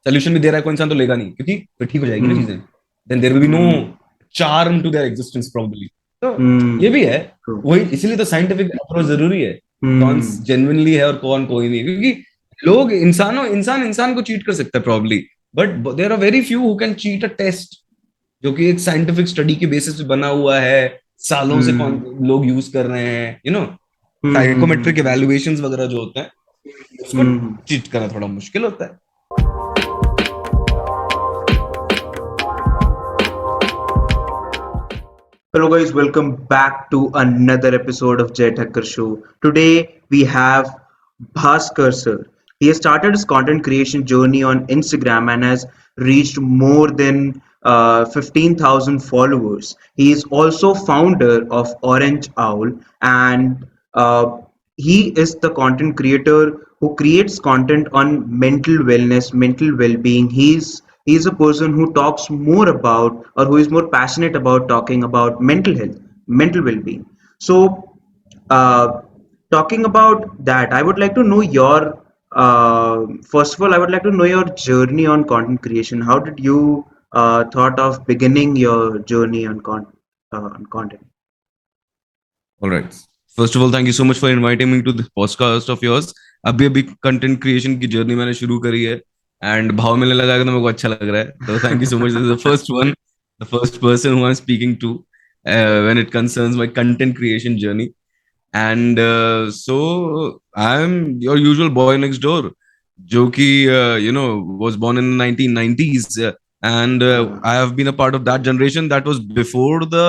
Solution भी दे रहा है कोई इंसान तो लेगा नहीं, क्योंकि फिर ठीक हो जाएगी ना चीजें, then there will be no hmm charm to their existence probably. तो ये हम्म भी है, ट्रू वही इसीलिए तो साइंटिफिक अप्रोच जरूरी है, कौन हम्म जेन्युइनली है और कौन कोई नहीं, क्योंकि लोग इंसान इंसान को चीट कर सकता है probably, but there are very few who can cheat a test जो कि एक साइंटिफिक स्टडी के बेसिस पे बना हुआ है, सालों से कौन हम्म लोग यूज कर रहे हैं, हम्म साइकोमेट्रिक इवैल्यूएशंस वगैरह जो होते हैं, उसको हम्म चीट करना थोड़ा मुश्किल होता है। Hello guys, welcome back to another episode of Jay Thakkar Show. Today we have Bhaskar sir. He has started his content creation journey on Instagram and has reached more than 15,000 followers. He is also founder of Orange Owl, and he is the content creator who creates content on mental wellness, mental well-being. He's a person who talks more about, or who is more passionate about talking about mental health, mental well-being. So uh, talking about that, I would like to know your first of all, I would like to know your journey on content creation. How did you thought of beginning your journey on content? All right. First of all, thank you so much for inviting me to this podcast of yours. अभी अभी content creation की journey मैंने शुरू करी है, and भाव मिलने लगा है, तो मेरे को अच्छा लग रहा है, तो thank you so much. This is the first one, the first person who I am speaking to when it concerns my content creation journey. And so I am your usual boy next door, जो कि was born in the 1990s, and Uh, I have been a part of that generation that was before the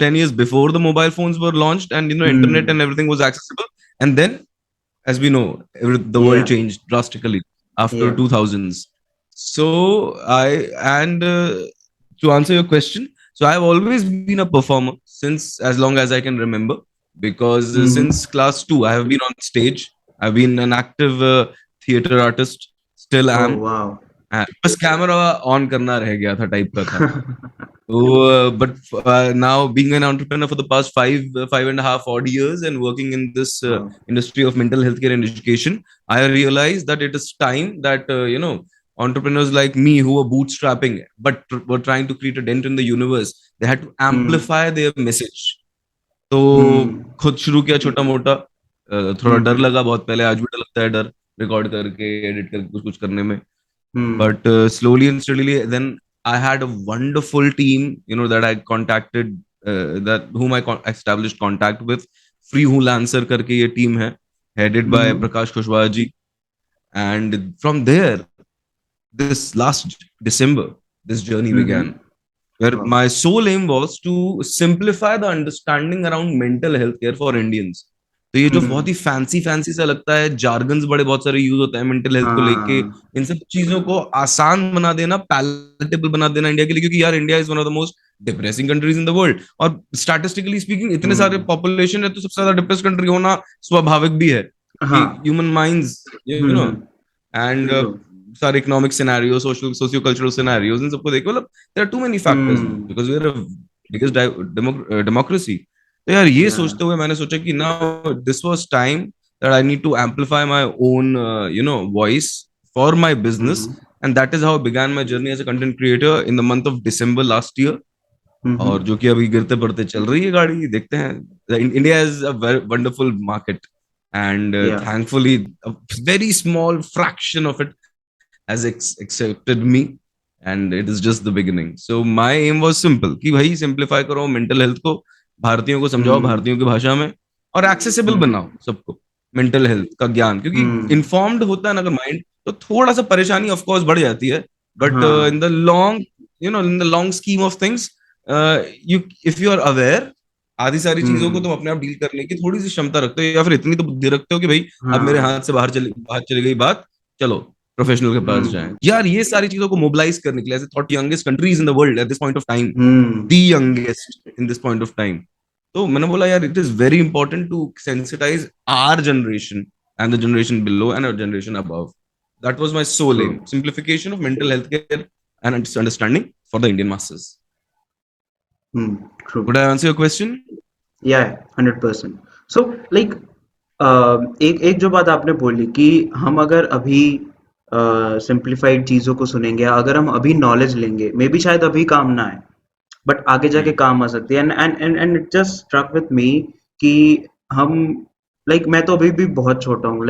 10 years before the mobile phones were launched, and internet hmm, and everything was accessible. And then, as we know, the world yeah, changed drastically after yeah. 2000s. So I and to answer your question, so I've always been a performer since as long as I can remember, because since Mm-hmm. class 2 I have been on stage. I've been an active theater artist, still Oh am. wow. बस camera on करना रह गया था type का था। So, but now being an entrepreneur for the past 5.5 odd years and working in this Wow. industry of mental health care and education, I realized that it is time that entrepreneurs like me who were bootstrapping but were trying to create a dent in the universe, they had to Hmm. amplify their message. तो Hmm. खुद शुरू किया छोटा मोटा, थोड़ा डर Hmm. लगा बहुत पहले, आज भी डर लगता है, डर रिकॉर्ड करके एडिट करके कुछ कुछ करने में, Hmm. but slowly and steadily then I had a wonderful team, that I contacted, that whom established contact with. Freelancer करके ये team है, headed by Hmm. Prakash Kushwaha ji. And from there, this last December, this journey began, Hmm. where Wow. my sole aim was to simplify the understanding around mental health care for Indians. तो ये जो बहुत Hmm. ही fancy fancy सा लगता है, jargons बड़े बहुत सारे यूज होता है मेंटल हेल्थ को लेके, हाँ. इन सब चीजों को आसान बना देना, पैलेटेबल बना देना इंडिया के लिए, क्योंकि यार India is one of the most depressing countries in the world, और स्टैटिस्टिकली स्पीकिंग इतने सारे Hmm. पॉपुलेशन है, तो सबसे ज्यादा डिप्रेस कंट्री होना स्वाभाविक भी है, क्योंकि हाँ. Human minds, you know, Hmm. And True. सारे economic scenario, socio cultural scenarios, इन सबको देखो, मतलब there are too many factors, Hmm. Because we are biggest democracy. तो यार ये Yeah. सोचते हुए मैंने सोचा कि now this was time that I need to amplify my own voice for my business, Hmm. And that is how began my journey as a content creator in the month of December last year. और Hmm. जो कि अभी गिरते पड़ते चल रही है गाड़ी, देखते हैं। India is a wonderful market, and Yeah. thankfully a very small fraction of it has accepted me, and it is just the beginning. So my aim was simple कि भाई सिंप्लीफाई करो मेंटल हेल्थ को, भारतीयों को समझाओ Hmm. भारतीयों की भाषा में, और एक्सेसिबल बनाओ Hmm. सबको मेंटल हेल्थ का ज्ञान, क्योंकि Hmm. इन्फॉर्म्ड होता है ना अगर माइंड, तो थोड़ा सा परेशानी ऑफ कोर्स बढ़ जाती है, बट इन हाँ. The long, in the long scheme of things, you if you are aware, आधी सारी चीजों को Hmm. तुम अपने आप डील करने की थोड़ी सी क्षमता रखते हो, या फिर इतनी तो बुद्धि रखते हो कि भाई अब मेरे हाँ. हाथ से बाहर चली गई बात, चलो प्रोफेशनल के पास जाएं। Hmm. यार ये सारी चीजों को मोबिलाइज करने के लिए, ऐसे thought youngest countries in the world at this point of time, the Hmm. Youngest in this point of time, तो मैंने बोला यार it is very important to sensitise our generation and the generation below and our generation above. That was my sole aim, True. Simplification of mental health care and understanding for the Indian masses. Hmm. Would True. I answer your question? Yeah. 100%. So like एक एक जो बात आपने बोली कि हम अगर अभी सिंप्लीफाइड चीज़ों को सुनेंगे, अगर हम अभी नॉलेज लेंगे, मे बी शायद अभी काम ना आए, बट आगे जाके हम्म काम आ सकती है। And it just struck with me कि हम मैं तो अभी भी बहुत छोटा हूँ।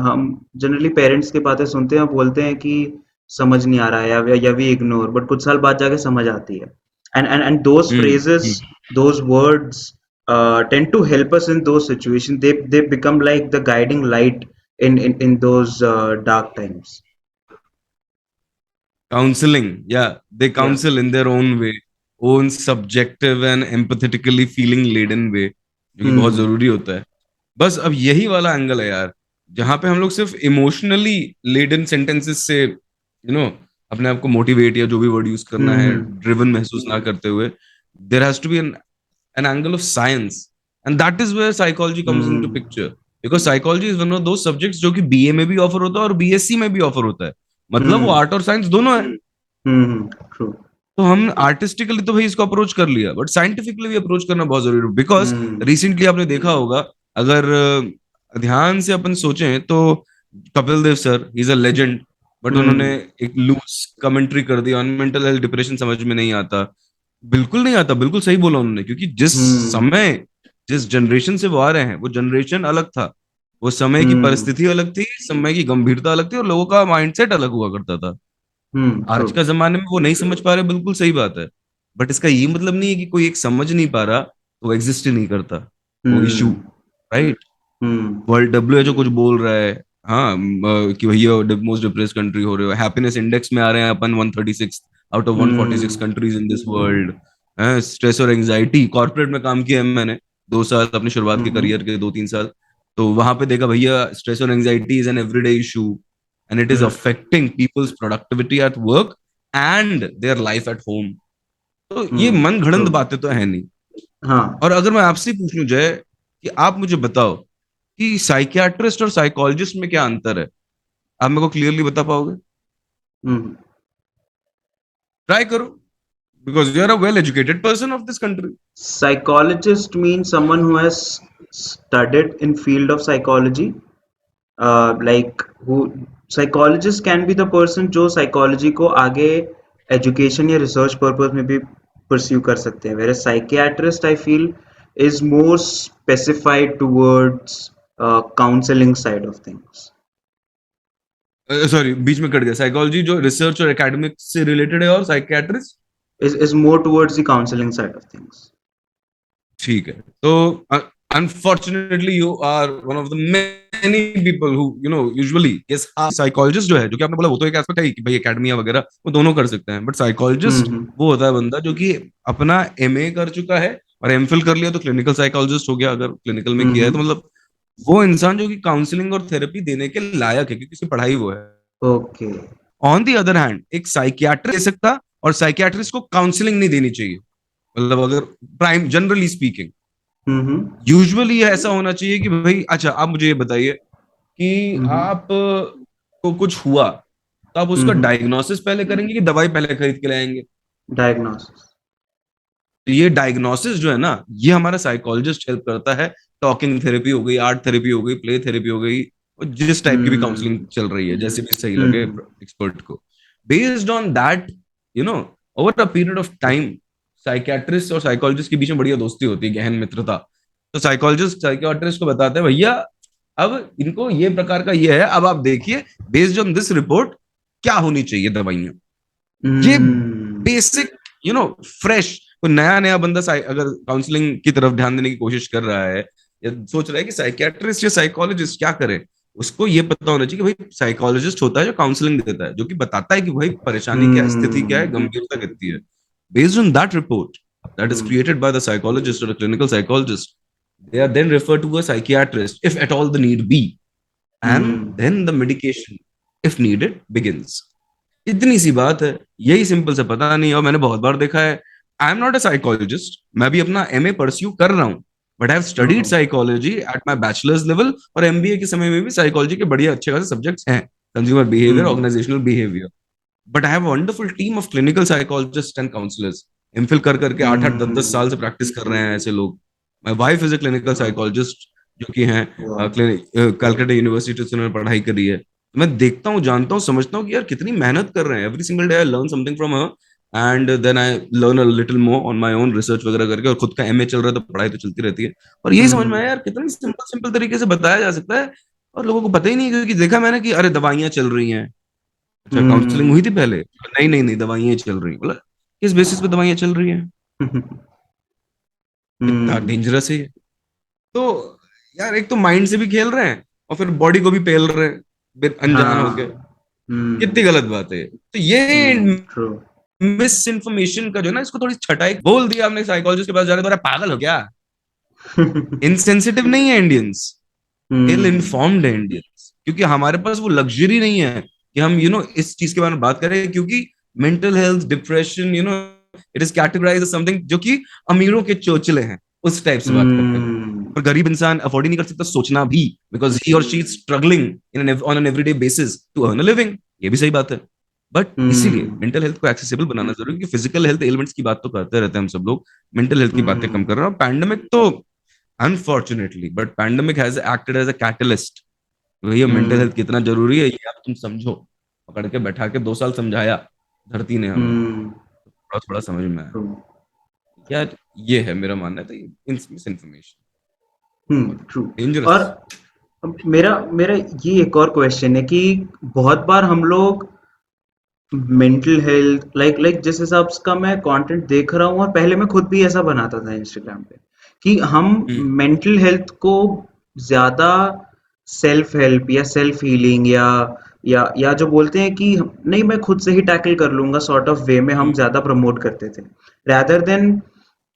हम जनरली पेरेंट्स की बातें सुनते हैं, बोलते हैं कि समझ नहीं आ रहा है, या वी इग्नोर, बट कुछ साल बाद जाके समझ आती है। And those hmm phrases, those words tend to help us in those situations. They become like the guiding light in those dark times. Counseling, yeah, they Yeah. counsel in their own way, own subjective and empathetically feeling laden way, जो कि बहुत Hmm. जरूरी होता है। बस अब यही वाला एंगल है यार, जहां पे हम लोग सिर्फ इमोशनली लेडन सेंटेंसेस से अपने आप को मोटिवेट या जो भी वर्ड यूज करना है Hmm. ड्रिवन महसूस ना करते हुए, there has to be an angle of science, and that is where psychology comes into Hmm. picture, because psychology is one of those subjects जो कि बीए में भी ऑफर होता है और बीएससी में भी ऑफर होता है। मतलब वो Hmm. आर्ट और साइंस दोनों है। Hmm. True. तो हम आर्टिस्टिकली तो भाई इसको अप्रोच कर लिया, बट साइंटिफिकली भी अप्रोच करना बहुत जरूरी है, बिकॉज Hmm. रिसेंटली आपने देखा होगा, अगर ध्यान से अपन सोचें तो Kapil Dev sir, he is a legend, but उन्होंने Hmm. एक लूज कमेंट्री कर दी ऑन मेंटल हेल्थ डिप्रेशन, समझ में नहीं आता। बिल्कुल नहीं आता, बिल्कुल सही बोला उन्होंने, क्योंकि जिस Hmm. समय, जिस जनरेशन से वो आ रहे हैं, वो जनरेशन अलग था, वो समय की Hmm. परिस्थिति अलग थी, समय की गंभीरता अलग थी, और लोगों का माइंडसेट अलग हुआ करता था। आज True. का जमाने में वो नहीं समझ पा रहे, बिल्कुल सही बात है, बट इसका ये मतलब नहीं है कि कोई एक समझ नहीं पा रहा तो वो एग्जिस्ट ही नहीं करता, वो issue, Hmm. Right? Hmm. World WHO कुछ बोल रहा है, हाँ, कि भैया मोस्ट डिप्रेस्ड कंट्री हो रहे हो, हैप्पीनेस इंडेक्स में आ रहे हैं अपन 136 out of 146 Hmm. Countries in this world. Stress और एंजाइटी, कॉर्पोरेट में काम किया है मैंने 2 साल, अपनी शुरुआत के Hmm. करियर के 2-3 साल, तो वहां पे देखा भैया, स्ट्रेस और anxiety is an everyday issue, and it is Hmm. Affecting people's productivity at work and their life at home. तो ये मन घड़ंत True. बातें तो है नहीं। हाँ. और अगर मैं आपसे पूछूं जय, कि आप मुझे बताओ कि साइकियाट्रिस्ट और साइकोलॉजिस्ट में क्या अंतर है, आप मेरे को क्लियरली बता पाओगे? Hmm. ट्राई करो, because you are a well educated person of this country. Psychologist means someone who has studied in field of psychology. Who psychologist can be the person जो psychology को आगे education या research purpose में भी pursue कर सकते हैं, whereas psychiatrist I feel is more specified towards counseling side of things. Sorry, बीच में कट गया, साइकोलॉजी जो रिसर्च और एकेडमिक से रिलेटेड है, और psychiatrist? Is more towards the counseling side of things. ठीक है, तो unfortunately you are one of the many people who usually guess. Psychologist जो है, जो कि आपने बोला, वो तो एक एस्पेक्ट है कि भाई एकेडमिया वगैरह वो दोनों कर सकते हैं, बट साइकोलॉजिस्ट हम्म. वो होता है बंदा जो कि अपना एमए कर चुका है और एमफिल कर लिया तो क्लिनिकल साइकोलॉजिस्ट हो गया, अगर क्लिनिकल में किया है तो, हम्म. मतलब वो इंसान जो कि काउंसलिंग और थेरेपी देने के लायक है, क्योंकि उसकी पढ़ाई वो है। Okay. On the other hand, एक साइकियाट्रिस्ट दे सकता, और साइकियाट्रिस्ट को काउंसलिंग नहीं देनी चाहिए, मतलब अगर प्राइम जनरली स्पीकिंग, हम्म. यूजुअली ऐसा होना चाहिए कि भाई, अच्छा आप मुझे ये बताइए कि हम्म. आप को कुछ हुआ तो आप उसका हम्म. डायग्नोसिस पहले करेंगे कि दवाई पहले खरीद के लाएंगे? Diagnosis. तो ये डायग्नोसिस जो है ना, ये हमारा साइकोलॉजिस्ट हेल्प करता है। टॉकिंग थेरेपी हो गई, आर्ट थेरेपी हो गई, प्ले थेरेपी हो गई, और जिस टाइप की भी काउंसलिंग हम्म. चल रही है, जैसे भी सही लगे हम्म. एक्सपर्ट को, based on that, you know over a period of time, psychiatrist और साइकोलॉजिस्ट के बीच में बढ़िया दोस्ती होती है, गहन मित्रता। तो साइकोलॉजिस्ट साइकियाट्रिस्ट को बताते हैं, भैया अब इनको ये प्रकार का ये है, अब आप देखिए बेस्ड ऑन दिस रिपोर्ट क्या होनी चाहिए दवाइयां। ये हम्म. बेसिक, फ्रेश, कोई नया नया बंदा अगर काउंसलिंग की तरफ ध्यान देने की कोशिश कर रहा है, या सोच रहा है कि साइकियाट्रिस्ट या साइकोलॉजिस्ट क्या करे, उसको ये पता होना चाहिए कि भाई साइकोलॉजिस्ट होता है जो काउंसलिंग देता है, जो कि बताता है कि भाई परेशानी क्या है, स्थिति क्या है, हम्म. गंभीरता कितनी है। Based on that report that is hmm. created by the psychologist or a clinical psychologist, they are then referred to a psychiatrist if at all the need be, and hmm. then the medication if needed begins। इतनी सी बात है, यही simple से पता नहीं, और मैंने बहुत बार देखा है। I am not a psychologist, मैं भी अपना एमए परस्यू कर रहा हूँ, but I have studied Oh. Psychology at my bachelors level, और एमबीए के समय में भी साइकोलॉजी के बढ़िया अच्छे खासे सब्जेक्ट्स हैं, consumer behaviour, hmm. Organisational behaviour. But I have wonderful team of clinical psychologist and counsellors, MPhil कर करके 8-8 10-10 साल से प्रैक्टिस कर रहे हैं ऐसे लोग। My wife is a clinical Wow. Psychologist, जो कि हैं Wow. कलकत्ता यूनिवर्सिटी से उन्होंने पढ़ाई करी है। मैं देखता हूँ, जानता हूँ, समझता हूँ कि यार कितनी मेहनत कर रहे हैं। Every single day I learn something from her, and then I learn a little more on my own, research वगैरह करके। और खुद का एमए चल रहा है तो पढ़ाई तो चलती रहती है। और यही समझ में आया हम्म यार कितनी सिंपल सिंपल तरीके से बताया जा सकता है, और लोगों को पता ही नहीं है। क्योंकि देखा मैंने कि अरे दवाइयाँ चल रही हैं, अच्छा काउंसलिंग हुई थी हम्म पहले, नहीं नहीं नहीं दवाइयाँ चल रही हैं, बोला किस बेसिस पे दवाइयाँ चल रही हैं? कितना हम्म डेंजरस है ये। तो यार एक तो माइंड से भी खेल रहे हैं और फिर बॉडी को भी पेल रहे हैं अनजान होके। हाँ कितनी गलत बात है। तो ये ट्रू मिस इन्फॉर्मेशन का जो है ना, इसको थोड़ी छटाई बोल दिया हमने साइकोलॉजिस्ट के पास जाने द्वारा, पागल हो क्या? इनसेंसिटिव नहीं है इंडियंस, इल हम्म इन्फॉर्म्ड है इंडियंस, क्योंकि हमारे पास वो लग्जरी नहीं है कि हम इस चीज के बारे में बात करें। क्योंकि mental health, depression, it is categorise something जो कि अमीरों के चोचले हैं, उस टाइप से बात करते हैं लोग। हम्म और गरीब इंसान अफोर्ड ही नहीं कर सकता सोचना भी, बिकॉज ही और she is struggling on an everyday basis to earn a living. ये भी सही बात है। बट इसीलिए हम्म मेंटल हेल्थ को एक्सेसिबल बनाना जरूरी है, क्योंकि फिजिकल हेल्थ एलिमेंट्स की बात तो करते रहते हैं हम सब लोग, मेंटल हेल्थ की बातें कम हम्म कर रहे हैं। और पैंडेमिक तो unfortunately, but pandemic has acted as a catalyst. भैया मेंटल हेल्थ कितना जरूरी है ये आप तुम समझो। पकड़ के बैठा के 2 साल समझाया धरती ने हमें, हम्म थोड़ा थोड़ा समझ में आया। ट्रू यार ये है मेरा मानना है। तो मिस इन्फॉर्मेशन बहुत ट्रू और डेंजरस। अब मेरा मेरा ये एक और क्वेश्चन है कि बहुत बार हम लोग मेंटल हेल्थ लाइक जिस हिसाब का मैं कंटेंट देख रहा हूँ, और पहले मैं खुद भी ऐसा बनाता था इंस्टाग्राम पे, कि हम हम्म मेंटल हेल्थ को ज्यादा सेल्फ हेल्प या सेल्फ हीलिंग या जो बोलते हैं कि नहीं मैं खुद से ही टैकल कर लूंगा सॉर्ट ऑफ वे में हम हम्म ज्यादा प्रमोट करते थे, rather देन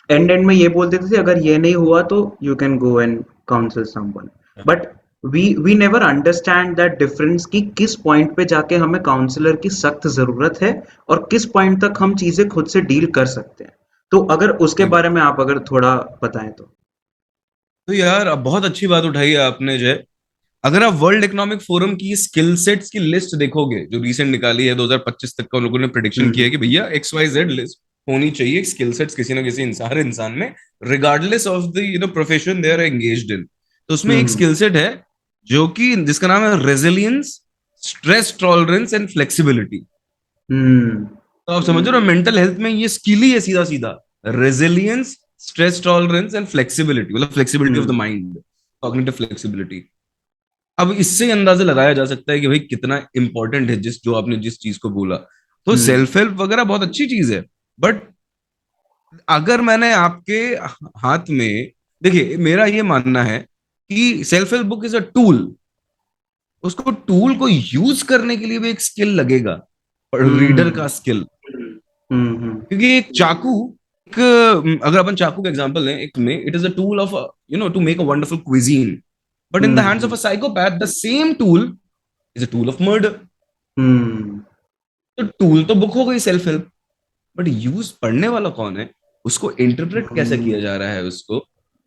एंड में ये बोल देते थे अगर ये नहीं हुआ तो you can go and counsel someone. But we never understand that difference कि किस पॉइंट पे जाके हमें काउंसलर की सख्त जरूरत है और किस पॉइंट तक हम चीजें खुद से डील कर सकते हैं। तो अगर उसके सही बात। बारे में आप अगर थोड़ा बताएं तो। तो यार अब बहुत अच्छी बात उठाई है आपने जय। अगर आप वर्ल्ड इकोनॉमिक फोरम की स्किल सेट्स की लिस्ट देखोगे जो रिसेंट निकाली है 2025 तक का, उन लोगों ने प्रिडिक्शन किया है कि हम्म भैया XYZ लिस्ट होनी चाहिए स्किल सेट्स किसी ना किसी हर इंसान में, regardless of the profession they are engaged in. तो उसमें एक हम्म स्किल सेट है जो कि जिसका नाम है resilience, stress tolerance and flexibility. हम्म तो आप समझ रहे हो मेंटल हेल्थ में ये स्किल ही है सीधा सीधा, resilience, stress tolerance and flexibility, मतलब flexibility of the hmm mind, cognitive flexibility. अब इससे अंदाजा लगाया जा सकता है कि भाई कितना इंपॉर्टेंट है जिस जो आपने जिस चीज को बोला। तो हम्म सेल्फ हेल्प वगैरह बहुत अच्छी चीज है, बट अगर मैंने आपके हाथ में, देखिए मेरा ये मानना है कि self help book is a tool, उसको टूल को यूज करने के लिए भी एक स्किल लगेगा, रीडर हम्म का स्किल। हम्म क्योंकि एक चाकू, एक अगर अपन चाकू का एग्जांपल लें, एक में it is a tool of to make a wonderful cuisine, but in the hands of hmm a psychopath the same tool is a tool of murder. हम्म तो टूल तो बुक हो गई सेल्फ हेल्प, बट यूज पढ़ने वाला कौन है, उसको इंटरप्रेट कैसे किया जा रहा है उसको,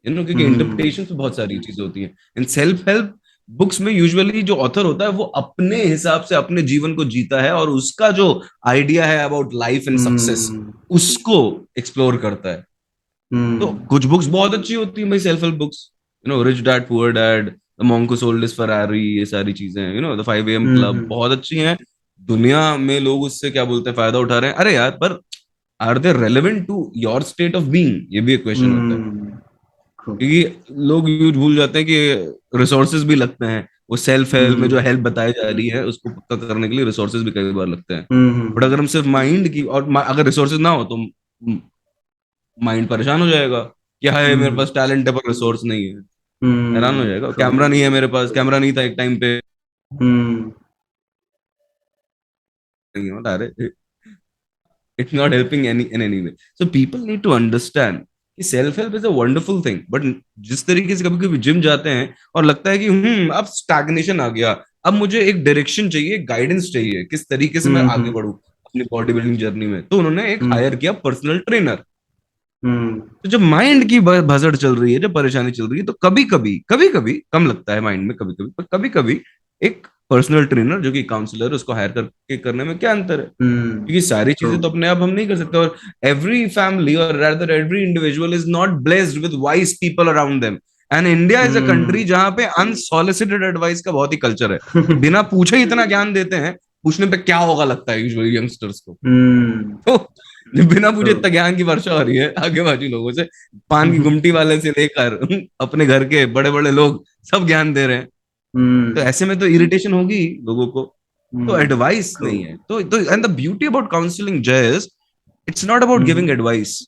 क्योंकि हम्म इंटरप्रिटेशन पे बहुत सारी चीजें होती हैं इन सेल्फ हेल्प बुक्स में। यूजुअली जो ऑथर होता है वो अपने हिसाब से अपने जीवन को जीता है और उसका जो आइडिया है अबाउट लाइफ एंड सक्सेस हम्म उसको एक्सप्लोर करता है। तो हम्म कुछ बुक्स बहुत अच्छी होती हैं भाई, self help books, rich dad poor dad, the monk who sold his Ferrari, ये सारी चीजें, द 5 AM क्लब हम्म बहुत अच्छी हैं। दुनिया में लोग उससे क्या बोलते हैं, फायदा उठा रहे हैं। अरे यार पर are they relevant to your state of being, ये भी एक क्वेश्चन होता है। हम्म ट्रू क्योंकि लोग यूज भूल जाते हैं कि रिसोर्सेज भी लगते हैं, वो सेल्फ हेल्प में जो हेल्प बताई जा रही है उसको पक्का करने के लिए रिसोर्सेज भी कई बार लगते हैं। बट हम्म अगर हम सिर्फ माइंड की, और अगर रिसोर्सेज ना हो तो माइंड परेशान हो जाएगा कि हाय मेरे हम्म पास टैलेंट है पर रिसोर्स नहीं है, हैरान हो जाएगा। ट्रू कैमरा नहीं है मेरे पास, कैमरा नहीं था एक टाइम पे, हम्म नहीं होता, अरे it's not helping in any way. So people need to understand कि self help is a wonderful thing, but जिस तरीके से कभी कभी जिम जाते हैं और लगता है कि अब स्टैग्नेशन आ गया, अब मुझे एक डायरेक्शन चाहिए, गाइडेंस चाहिए किस तरीके से मैं आगे हम्म बढ़ूं अपनी बॉडी बिल्डिंग जर्नी में, तो उन्होंने एक हम्म हायर किया पर्सनल ट्रेनर। हम्म तो जब माइंड की भसड़ चल रही है, जब परेशानी चल रही है, तो कभी कभी कम लगता है माइंड में, कभी कभी, पर कभी कभी एक पर्सनल ट्रेनर जो कि काउंसलर, उसको हायर करके करने में क्या अंतर है? क्योंकि सारी ट्रू चीजें तो अपने आप हम नहीं कर सकते। और एवरी फैमिली और rather every individual is not blessed with wise people around them. And India is a country hmm जहां पे अनसॉलिसिटेड एडवाइस का बहुत ही कल्चर है, कि बिना पूछे ही इतना ज्ञान देते हैं, पूछने पे क्या होगा लगता है यूजुअली यंगस्टर्स को। हम्म तो बिना पूछे ट्रू इतना ज्ञान की वर्षा हो रही है आगे बाजू लोगों से, पान की गुमटी वाले से लेकर अपने घर के बड़े बड़े लोग सब ज्ञान दे रहे हैं। तो हम्म ऐसे में तो इरिटेशन होगी ही लोगों को। तो एडवाइस ट्रू नहीं है, तो and the beauty about counselling जय is, it's not about giving hmm advice.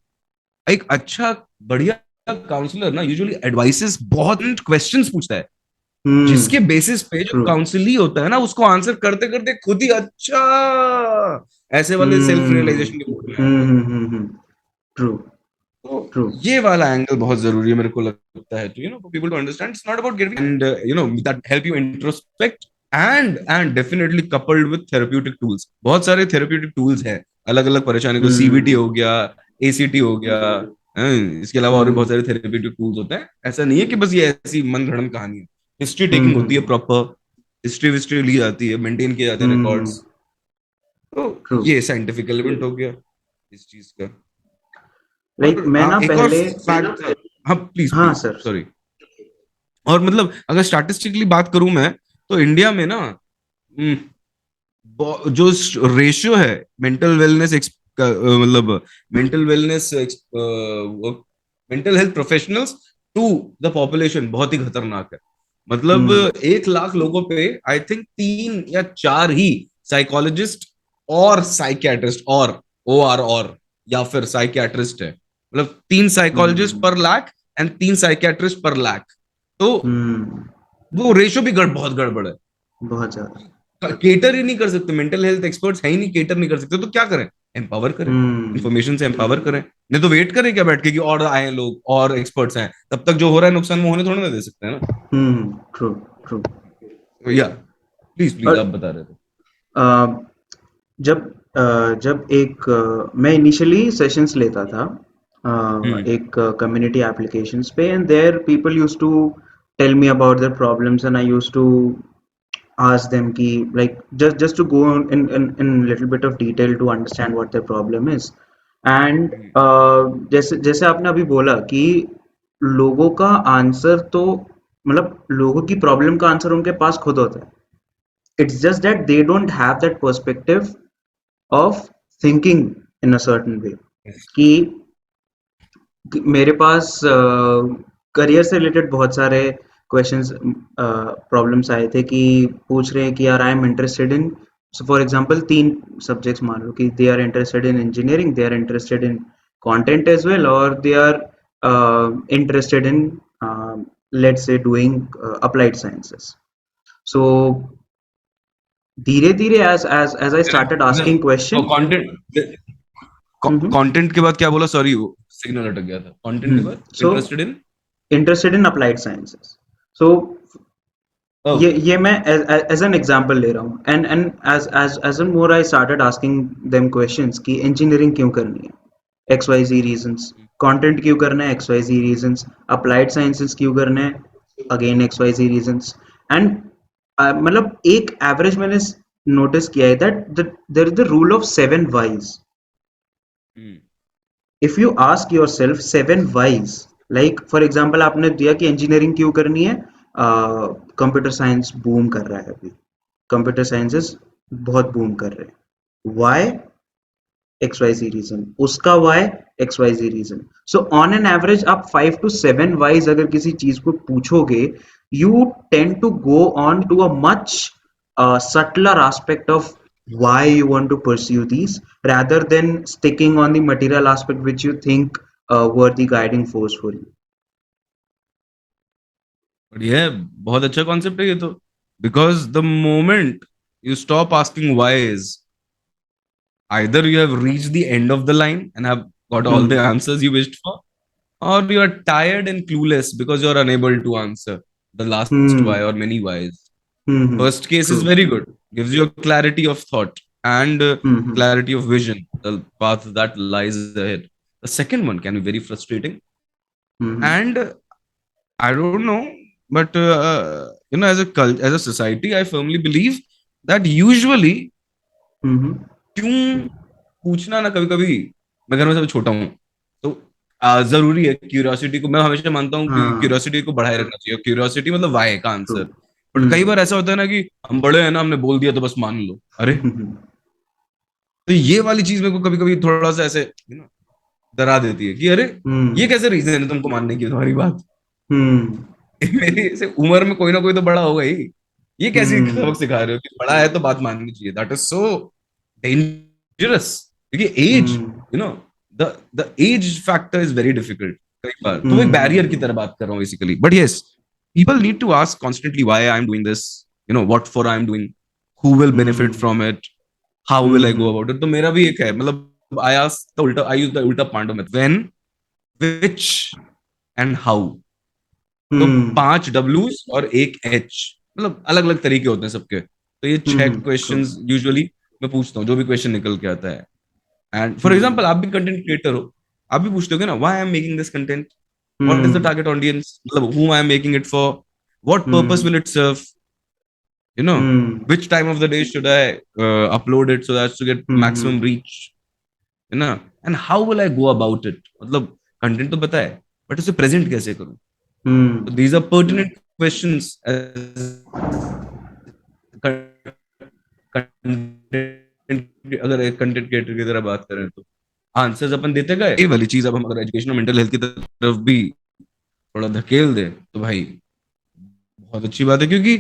एक अच्छा बढ़िया काउंसलर ना यूजुअली एडवाइसेस बहुत क्वेश्चंस पूछता है, जिसके बेसिस पे जो ट्रू काउंसली होता है ना उसको आंसर करते करते खुद ही अच्छा ऐसे वाले सेल्फ हम्म रियलाइजेशन के मूड में आता है। ट्रू तो ट्रू ये वाला एंगल बहुत जरूरी है मेरे को लगता है, तो for people to understand it's not about giving, and that help you introspect, and definitely coupled with therapeutic tools. बहुत सारे थेरेप्यूटिक टूल्स हैं अलग अलग परेशानी को, सीबीटी हम्म हो गया, एसीटी हो गया, इसके अलावा और भी बहुत हम्म सारे थेरेप्यूटिक टूल्स होते हैं। ऐसा नहीं है कि बस ये ऐसी मन घड़ंत कहानी है, हिस्ट्री टेकिंग होती है, हम्म प्रॉपर हिस्ट्री विस्ट्री ली जाती है, मेंटेन किए जाते हैं हम्म रिकॉर्ड्स। तो ट्रू ये साइंटिफिक एलिमेंट हो गया इस चीज का। लाइक और मैं ना एक और पहले फैक्ट, हाँ प्लीज हाँ प्लीज, सर सॉरी। और मतलब अगर स्टैटिस्टिकली बात करूं मैं, तो इंडिया में ना जो रेशियो है मेंटल वेलनेस मतलब mental wellness mental health professionals to the population बहुत ही खतरनाक है। मतलब हम्म 1 लाख लोगों पे आई थिंक 3 या 4 ही साइकोलॉजिस्ट और साइकियाट्रिस्ट और या फिर साइकियाट्रिस्ट है, मतलब 3 साइकोलॉजिस्ट हम्म पर लाख एंड 3 साइकियाट्रिस्ट पर लाख। तो हम्म वो रेशियो भी बहुत गड़बड़ है। बहुत ज्यादा केटर ही नहीं कर सकते, मेंटल हेल्थ एक्सपर्ट्स है ही नहीं, केटर नहीं कर सकते, तो क्या करें? एम्पावर करें, हम्म इंफॉर्मेशन से एम्पावर करें। नहीं तो वेट करें क्या बैठ के कि और आए लोग और एक्सपर्ट्स आए, तब तक जो हो रहा है नुकसान वो होने थोड़ा ना दे सकते हैं ना। ट्रू ट्रू तो या प्लीज प्लीज आप और बता रहे थे। अ, जब मैं इनिशियली सेशंस लेता था हम्म एक कम्युनिटी एप्लीकेशंस पे and there people used to tell me about their problems and I used to ask them ki like just to go in little bit of detail to understand what their problem is and हम्म जैसे जैसे आपने अभी बोला कि लोगों का answer तो मतलब लोगों की प्रॉब्लम का आंसर उनके पास खुद होता है it's just that they don't have that perspective of thinking in a certain way कि मेरे पास करियर से रिलेटेड बहुत सारे क्वेश्चंस प्रॉब्लम्स आए थे कि पूछ रहे हैं कि यार I am interested in so for example 3 subjects मान लो कि they are interested in engineering they are interested in content as well और they are interested in let's say doing applied sciences so धीरे धीरे as I started asking question content, content के बाद क्या बोला, सॉरी वो सिग्नल अटक गया था, कंटेंट के बाद so interested in. Interested in applied sciences so ये ओके। ये मैं एज एन एग्जांपल ले रहा हूँ and as an more I started asking them questions कि इंजीनियरिंग क्यों करनी है X Y Z reasons content क्यों करना है X Y Z reasons applied sciences क्यों करना है again X Y Z reasons and मतलब एक एवरेज मैंने नोटिस किया है that there is the rule of 7 whys if you ask yourself 7 whys like for example आपने दिया कि इंजीनियरिंग क्यों करनी है कंप्यूटर साइंस बूम कर रहा है अभी कंप्यूटर साइंसेस बहुत बूम कर रहे हैं Y X Y Z reason उसका Y X Y Z reason so on an average आप 5 to 7 वाइज अगर किसी चीज को पूछोगे you tend to go on to a much subtler aspect of why you want to pursue these rather than sticking on the material aspect which you think were the guiding force for you बढ़िया है, बहुत अच्छा concept है ये तो, because the moment you stop asking whys, either you have reached the end of the line and have got all the hmm. answers you wished for, or you are tired and clueless because you are unable to answer the last why or Hmm. many whys. Hmm. First case is True. very good, gives you a clarity of thought and Hmm. clarity of vision, the path that lies ahead. The second one can be very frustrating, Hmm. and I don't know, but as a society, I firmly believe that usually Hmm. क्यों पूछना ना, कभी कभी मैं घर में सबसे छोटा हूँ, तो जरूरी है क्यूरियोसिटी को, मैं हमेशा मानता हूँ कि हाँ क्यूरियोसिटी को बढ़ाए रखना चाहिए, क्यूरियोसिटी मतलब वाई का ट्रू आंसर। बट कई बार ऐसा होता है ना कि हम बड़े हैं ना, हमने बोल दिया तो बस मान लो, अरे। तो ये वाली चीज मेरे को कभी कभी थोड़ा सा ऐसे डरा देती है कि अरे ये हम्म कैसे रीजन है तुमको मानने की तुम्हारी बात। हम्म मेरी ऐसे उम्र में कोई ना कोई तो बड़ा होगा ही, ये कैसी हम्म सबक सिखा रहे हो कि बड़ा है तो बात माननी चाहिए, दैट इज सो डेंजरस। क्योंकि age, hmm you know, the age factor is very difficult कई बार, तो वो एक बैरियर की हम्म तरह बात कर रहा हूँ basically. But yes, people need to ask constantly why I'm doing this, what for I'm doing, who will benefit hmm from it, how will I go hmm about it। तो मेरा भी एक है, मतलब I ask the ulta, I use the ulta Pandav method, when, which and how। तो हम्म 5 W's और एक H, मतलब अलग अलग तरीके होते हैं सबके। तो ये 6 क्वेश्चंस ट्रू यूजुअली मैं पूछता हूँ, जो भी क्वेश्चन निकल के आता है। एंड फॉर एग्जाम्पल, हम्म आप भी कंटेंट क्रिएटर हो, आप भी पूछते हो ना, why I am making this content, what is the hmm target audience, मतलब whom I am making it for, what purpose hmm will it serve, you know hmm which time of the day should I upload it so that to get maximum hmm reach, and how will I go about it। मतलब content तो पता है, but उसे present कैसे करूं। तो हम्म these are pertinent questions content, अगर एक कंटेंट क्रिएटर की तरह बात करें तो आंसर्स अपन देते गए। ये वाली चीज अब हम अगर एजुकेशन और मेंटल हेल्थ की तरफ भी थोड़ा धकेल दे तो भाई बहुत अच्छी बात है। क्योंकि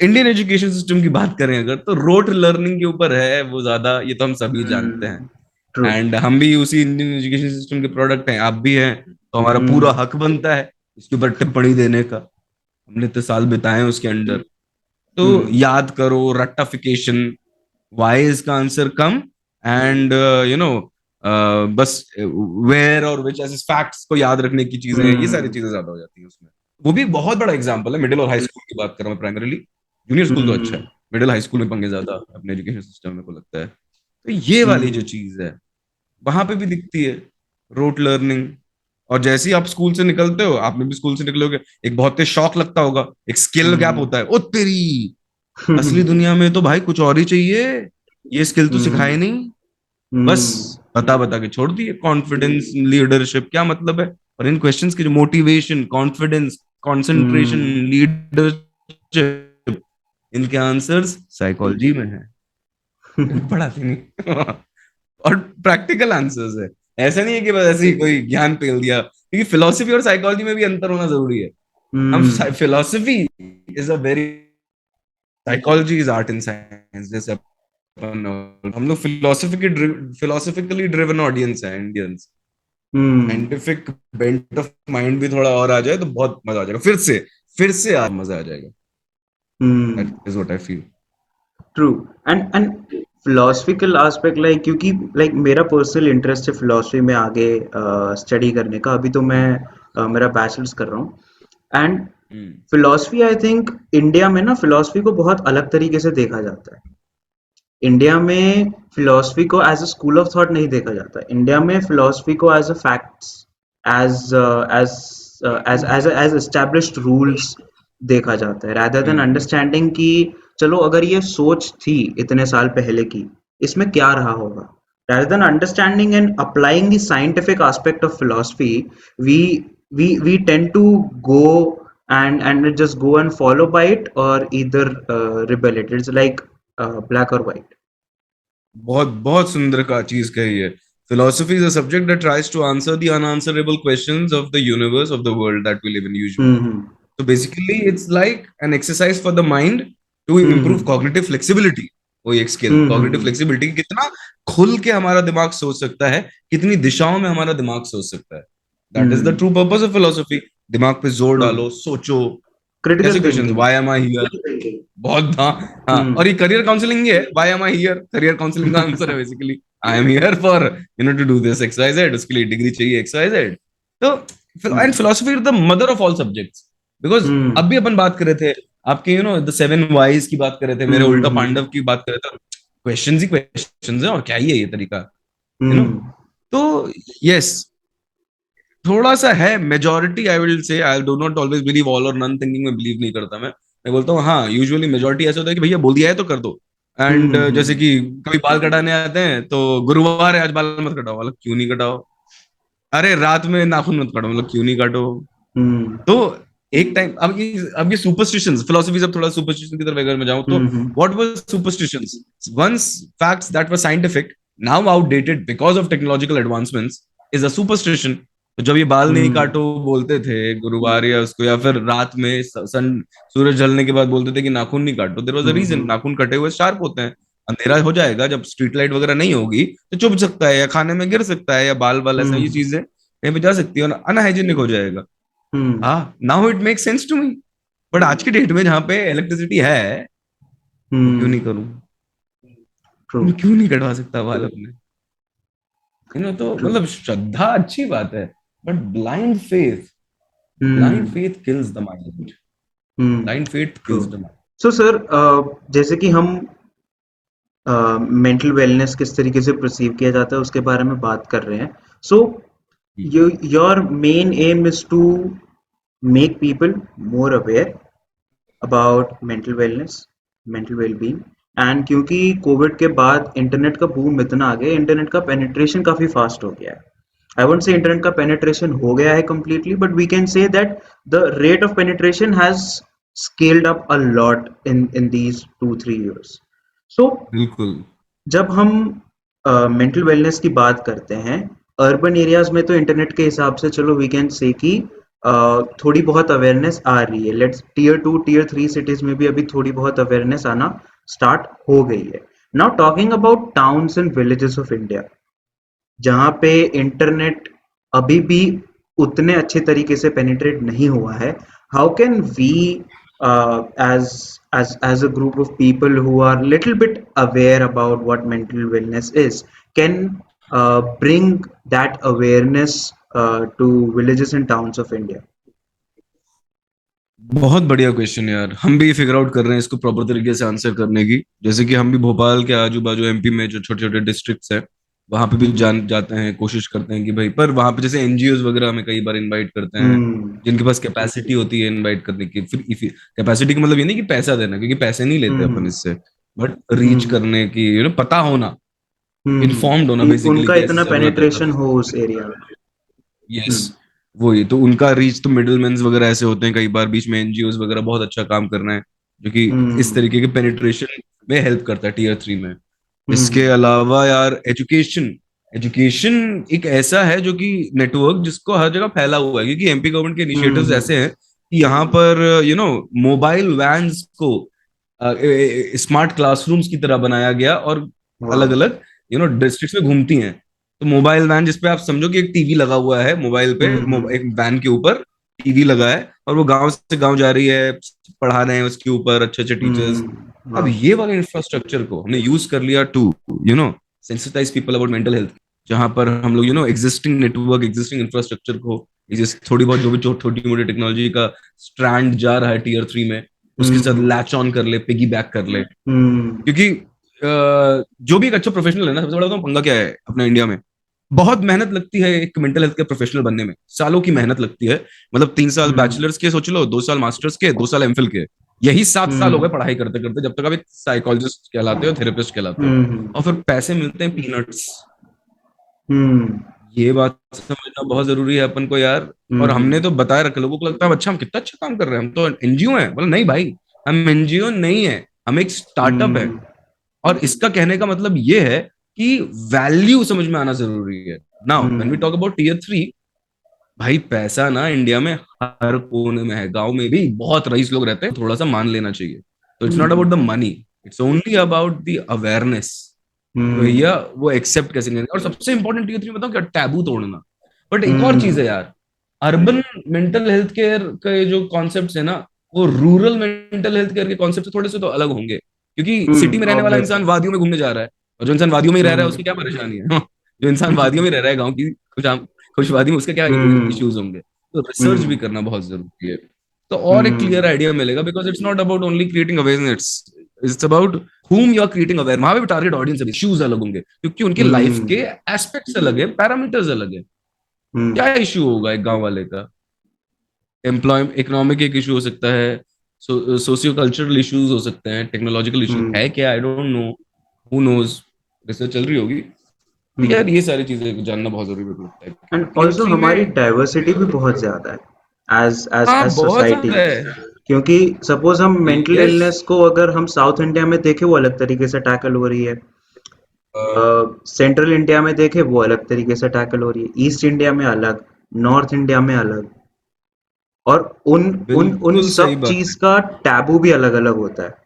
इंडियन एजुकेशन सिस्टम की बात करें अगर, तो रोट लर्निंग के ऊपर है वो ज्यादा, ये तो हम सभी जानते हैं। ट्रू एंड हम भी उसी इंडियन एजुकेशन सिस्टम के प्रोडक्ट हैं, आप भी हैं, तो हमारा पूरा हम्म हक बनता है इसके ऊपर टिप्पणी देने का। हमने इतने साल बिताए हैं उसके अंडर। तो हम्म याद करो, रट्टाफिकेशन, वाई इसका answer come, and you know बस वेयर और विच ऐसे फैक्ट्स को याद रखने की चीजें, ये सारी हम्म चीजें ज्यादा हो जाती हैं उसमें। वो भी एक बहुत बड़ा एग्जांपल है, मिडिल और हाई स्कूल की बात कर रहा हूँ प्राइमरीली, जूनियर स्कूल तो अच्छा है, हम्म मिडिल हाई स्कूल में पंगे ज्यादा अपने एजुकेशन सिस्टम में को लगता है। तो ये वाली जो हम्म चीज है वहां पे भी दिखती है, रोट लर्निंग। और जैसे ही आप स्कूल से निकलते हो, आपने भी स्कूल से निकलोगे, एक बहुत तेज शॉक लगता होगा, एक स्किल गैप हम्म होता है, ओ तेरी असली दुनिया में तो भाई कुछ और ही चाहिए, ये स्किल तो सिखाए हम्म नहीं, बस हम्म बता बता के छोड़ दिए। कॉन्फिडेंस, लीडरशिप क्या मतलब है, और इन क्वेश्चंस की जो मोटिवेशन, कॉन्फिडेंस, कंसंट्रेशन, हम्म लीडरशिप, इनके आंसर्स साइकोलॉजी में है, पढ़ाते नहीं। और प्रैक्टिकल आंसर्स है, ऐसा नहीं है कि बस ऐसे ही कोई ज्ञान पेल दिया, क्योंकि फिलोसफी और साइकोलॉजी में भी अंतर होना जरूरी है। हम hmm philosophy is a very, psychology is art and science, जैसे हम लोग फिलोसफिकली ड्रिवन ऑडियंस है Indians. Hmm scientific bent of mind भी थोड़ा और आ जाए तो बहुत मजा आ जाएगा, फिर से मजा आ जाएगा। That hmm is what I feel. True and philosophical aspect like क्योंकि लाइक मेरा पर्सनल इंटरेस्ट है फिलोसफी में आगे स्टडी करने का अभी तो मैं मेरा बैचलर्स कर रहा हूँ and hmm philosophy I think India में ना फिलोसफी को बहुत अलग तरीके से देखा जाता है इंडिया में फिलोसफी को as a school of thought नहीं देखा जाता इंडिया में फिलोसफी को as a facts as as as established rules देखा जाता है rather देन हम्म अंडरस्टैंडिंग कि चलो अगर ये सोच थी इतने साल पहले की इसमें क्या रहा होगा rather than understanding and applying the scientific aspect of philosophy we we tend to go and just go and follow by it or either rebel it it's like black or white बहुत बहुत सुंदर का चीज कही है। Philosophy is a subject that tries to answer the unanswerable questions of the universe, of the world that we live in usually. Hmm So basically, it's like an exercise for the mind to improve hmm cognitive flexibility। वो एक skill, cognitive हम्म flexibility, कितना खुल के हमारा दिमाग सोच सकता है, कितनी दिशाओं में हमारा दिमाग सोच सकता है। That is the true purpose of philosophy. दिमाग पे जोर ट्रू डालो, सोचो। क्रिटिकल कैसे questions, thinking why am I here, बहुत, हाँ। हाँ, और ये करियर काउंसलिंग ही है, why am I here, career counselling का आंसर है basically. I am here for to do this X Y Z, उसके लिए डिग्री चाहिए एक्स वाई जेड। तो and philosophy is the mother of all subjects, because अब भी अपन बात कर रहे थे आपके द 7 वाइज की बात कर रहे थे, मेरे उल्टा पांडव की बात कर रहे थे। क्वेश्चंस ही क्वेश्चंस है, और क्या ही है ये तरीका, यू नो। तो यस, थोड़ा सा है majority, I will say, I do not always believe all और नन थिंकिंग में बिलीव नहीं करता मैं बोलता हूँ हाँ, यूजुअली मेजोरिटी ऐसा होता है कि भैया बोल दिया है तो कर दो। एंड जैसे कि कभी बाल कटाने आते हैं तो गुरुवार है आज बाल मत कटाओ, वाला क्यों नहीं कटाओ, अरे रात में नाखून मत काटो, मतलब क्यों नहीं काटो? हम्म तो एक टाइम, अब ये सुपरस्टिशंस फिलोसफी, अब थोड़ा सुपरस्टिशन की तरफ अगर मैं जाऊं तो, hmm what was superstitions? Once facts that were scientific, now outdated because of technological advancements, is a superstition. तो जब ये बाल नहीं हम्म काटो बोलते थे गुरुवार या उसको, या फिर रात में सन सूरज ढलने के बाद बोलते थे कि नाखून नहीं काटो, देयर वाज अ रीजन। हम्म नाखून कटे हुए शार्प होते हैं। अंधेरा हो जाएगा जब स्ट्रीट लाइट वगैरह नहीं होगी, तो चुभ सकता है या खाने में गिर सकता है या बाल बाल ऐसा, ये हम्म चीजें कहीं पे जा सकती है, अनहाइजीनिक हो जाएगा। हम्म हाँ, now it make sense to me. But आज की डेट में जहाँ पे इलेक्ट्रिसिटी है, तो क्यों नहीं करूँ? ट्रू मैं क्यों नहीं कटवा सकता बाल अपने? तो ट्रू मतलब श्रद्धा अच्छी बात है, but blind hmm faith kills the mind. Hmm blind faith true. Kills the mind. So sir, जैसे कि हम मेंटल वेलनेस किस तरीके से परसीव किया जाता है उसके बारे में बात कर रहे हैं। So your main aim is to make people more aware about mental wellness, mental well-being। And क्योंकि कोविड के बाद इंटरनेट का बूम इतना आ गया, इंटरनेट का पेनिट्रेशन काफी फास्ट हो गया है। आई वोंट से इंटरनेट का पेनिट्रेशन हो गया है completely, but we can say that the rate of penetration has scaled up a lot in these 2-3 years। So बिल्कुल। जब हम मेंटल वेलनेस की बात करते हैं, अर्बन एरियाज में तो इंटरनेट के हिसाब से चलो वी कैन से कि थोड़ी बहुत अवेयरनेस आ रही है। लेट्स टीयर 2 टीयर 3 सिटीज में भी अभी थोड़ी बहुत अवेयरनेस आना स्टार्ट हो गई है। Now talking about towns and villages of India, जहाँ पे इंटरनेट अभी भी उतने अच्छे तरीके से पेनिट्रेट नहीं हुआ है, how can we as a group of people who are little bit aware about what mental wellness is, can bring that awareness to villages and towns of India? बहुत बढ़िया क्वेश्चन यार, हम भी फिगर आउट कर रहे हैं इसको proper तरीके से आंसर करने की। जैसे कि हम भी भोपाल के आजू बाजू एमपी में जो छोटे छोटे डिस्ट्रिक्ट्स हैं, वहां पे भी हम्म जान जाते हैं, कोशिश करते हैं कि भाई, पर वहां पे जैसे एनजीओज वगैरह हमें कई बार इनवाइट करते हैं, हम्म जिनके पास कैपेसिटी होती है इनवाइट करने की। फिर कैपेसिटी का मतलब ये नहीं कि पैसा देना, क्योंकि पैसे नहीं लेते अपन हम्म इससे, बट रीच हम्म करने की, पता होना, इन्फॉर्म्ड होना कि बेसिकली उनका कि ऐसी इतना जरूरत है पेनिट्रेशन तब। हो उस एरिया में। यस, हम्म वही तो उनका रीच। तो मिडिल मेंस वगैरह ऐसे होते हैं कई बार, बीच में एनजीओज वगैरह बहुत अच्छा काम कर रहे हैं, जो कि इस हम्म तरीके के पेनिट्रेशन में हेल्प करता है टीयर 3 में। इसके हम्म अलावा यार, एजुकेशन एजुकेशन एक ऐसा है जो कि नेटवर्क जिसको हर जगह फैला हुआ है, क्योंकि एमपी गवर्नमेंट के इनिशिएटिव्स हम्म ऐसे हैं कि यहाँ पर मोबाइल वैन्स को स्मार्ट क्लासरूम्स की तरह बनाया गया, और अलग वाह अलग डिस्ट्रिक्ट्स में घूमती हैं। तो मोबाइल वैन जिसपे आप समझो कि एक टीवी लगा हुआ है मोबाइल पे, हम्म एक वैन के ऊपर टीवी लगा है, और वो गांव से गांव जा रही है, पढ़ा रहे हैं उसके ऊपर अच्छे अच्छे टीचर्स। अब वाह ये वाले इंफ्रास्ट्रक्चर को हमने यूज कर लिया to sensitise people about mental health, जहां पर हम लोग एग्जिस्टिंग नेटवर्क, एग्जिस्टिंग इंफ्रास्ट्रक्चर को, थोड़ी बहुत जो भी छोटी मोटी टेक्नोलॉजी का स्ट्रैंड जा रहा है टीयर 3 में, उसके साथ हम्म लैच ऑन कर ले, पिगी बैक कर ले। हम्म क्योंकि जो भी एक अच्छा प्रोफेशनल है ना, सबसे बड़ा तो पंगा क्या है अपने इंडिया में, बहुत मेहनत लगती है एक मेंटल हेल्थ के प्रोफेशनल बनने में, सालों की मेहनत लगती है। मतलब 3 साल हम्म बैचलर्स के सोच लो, 2 साल मास्टर्स के, 2 साल एमफिल के, यही 7 साल हो गए हम्म पढ़ाई करते करते, जब तक आप एक साइकोलॉजिस्ट कहलाते हो, थेरेपिस्ट कहलाते हो, हम्म और फिर पैसे मिलते हैं पीनट्स। हम्म ये बात समझना बहुत जरूरी है अपन को यार। और हमने हम्म तो बताया रखा, लोगों को लगता है अच्छा हम कितना अच्छा काम कर रहे हैं, हम तो एनजीओ हैं। बोला नहीं भाई, हम एनजीओ नहीं है, हम एक स्टार्टअप है। हम्म और इसका कहने का मतलब ये है कि वैल्यू समझ में आना जरूरी है। Now when we hmm talk about tier 3, भाई पैसा ना इंडिया में हर कोने में है, गांव में भी बहुत रईस लोग रहते हैं, थोड़ा सा मान लेना चाहिए। तो it's not about the hmm money, it's only about the awareness. Hmm भैया वो एक्सेप्ट कैसे नहीं, और सबसे इंपॉर्टेंट टीयर 3 में बताऊं क्या, टैबू तोड़ना। बट एक और चीज हम्म है यार, अर्बन मेंटल हेल्थ केयर के जो कॉन्सेप्ट्स है ना, वो रूरल मेंटल हेल्थ केयर के कॉन्सेप्ट से थोड़े से तो अलग होंगे, क्योंकि सिटी में रहने वाला ऑब्वियसली इंसान वादियों में घूमने जा रहा है, और जो इंसान वादियों में ही रह रहा है हम्म उसकी क्या परेशानी है? जो इंसान वादियों में रह रहा है, गाँव की खुशवादी में, उसके क्या हम्म इश्यूज होंगे? तो रिसर्च भी हम्म करना बहुत जरूरी है, तो और एक क्लियर हम्म आइडिया मिलेगा, because it's not about only creating awareness, it's about whom you are creating aware। वहां पे भी टारगेट ऑडियंस है, इश्यूज अलग होंगे, क्योंकि उनकी लाइफ के हम्म एस्पेक्ट्स अलग है, पैरामीटर्स अलग है। क्या हम्म इशू होगा एक गांव वाले का? एम्प्लॉय इकोनॉमिक एक इशू हो सकता है, सोशियो कल्चरल इश्यूज हो सकते हैं, टेक्नोलॉजिकल इशू हम्म है क्या, I don't know, who knows, research चल रही होगी। तो यार हम्म। ये सारी चीजें जानना बहुत जरूरी मेरे को लगता है एंड क्योंकि इन ऑल्सो थ्री हमारी में। डाइवर्सिटी भी बहुत ज्यादा है एज हाँ बहुत सोसाइटी। ज्यादा है। क्योंकि सपोज हम मेंटल यस। इलनेस को अगर हम साउथ इंडिया में देखें वो अलग तरीके से टैकल हो रही है, सेंट्रल इंडिया में देखें वो अलग तरीके से टैकल हो रही है, ईस्ट इंडिया में अलग, नॉर्थ इंडिया में अलग। और उन बिल्कुल सही सब बात चीज है। का टैबू भी अलग अलग होता है।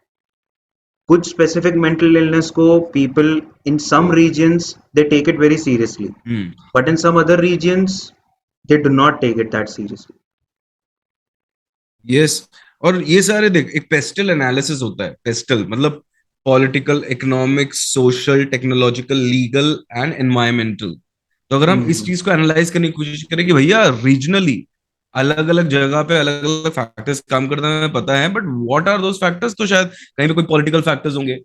कुछ स्पेसिफिक मेंटल इलनेस को people in some regions they take it very seriously, hmm. But in some other regions they do not take it that seriously. Yes. और ये सारे देख, एक पेस्टल एनालिसिस होता है। पेस्टल मतलब political, economic, social, technological, legal and environmental. तो अगर हम इस हम्म। चीज को एनालाइज करने की कोशिश करें कि भैया रीजनली अलग अलग जगह पे अलग अलग फैक्टर्स काम करते हैं, हमें पता है, but what are those factors, तो शायद कहीं पे कोई पॉलिटिकल फैक्टर्स होंगे,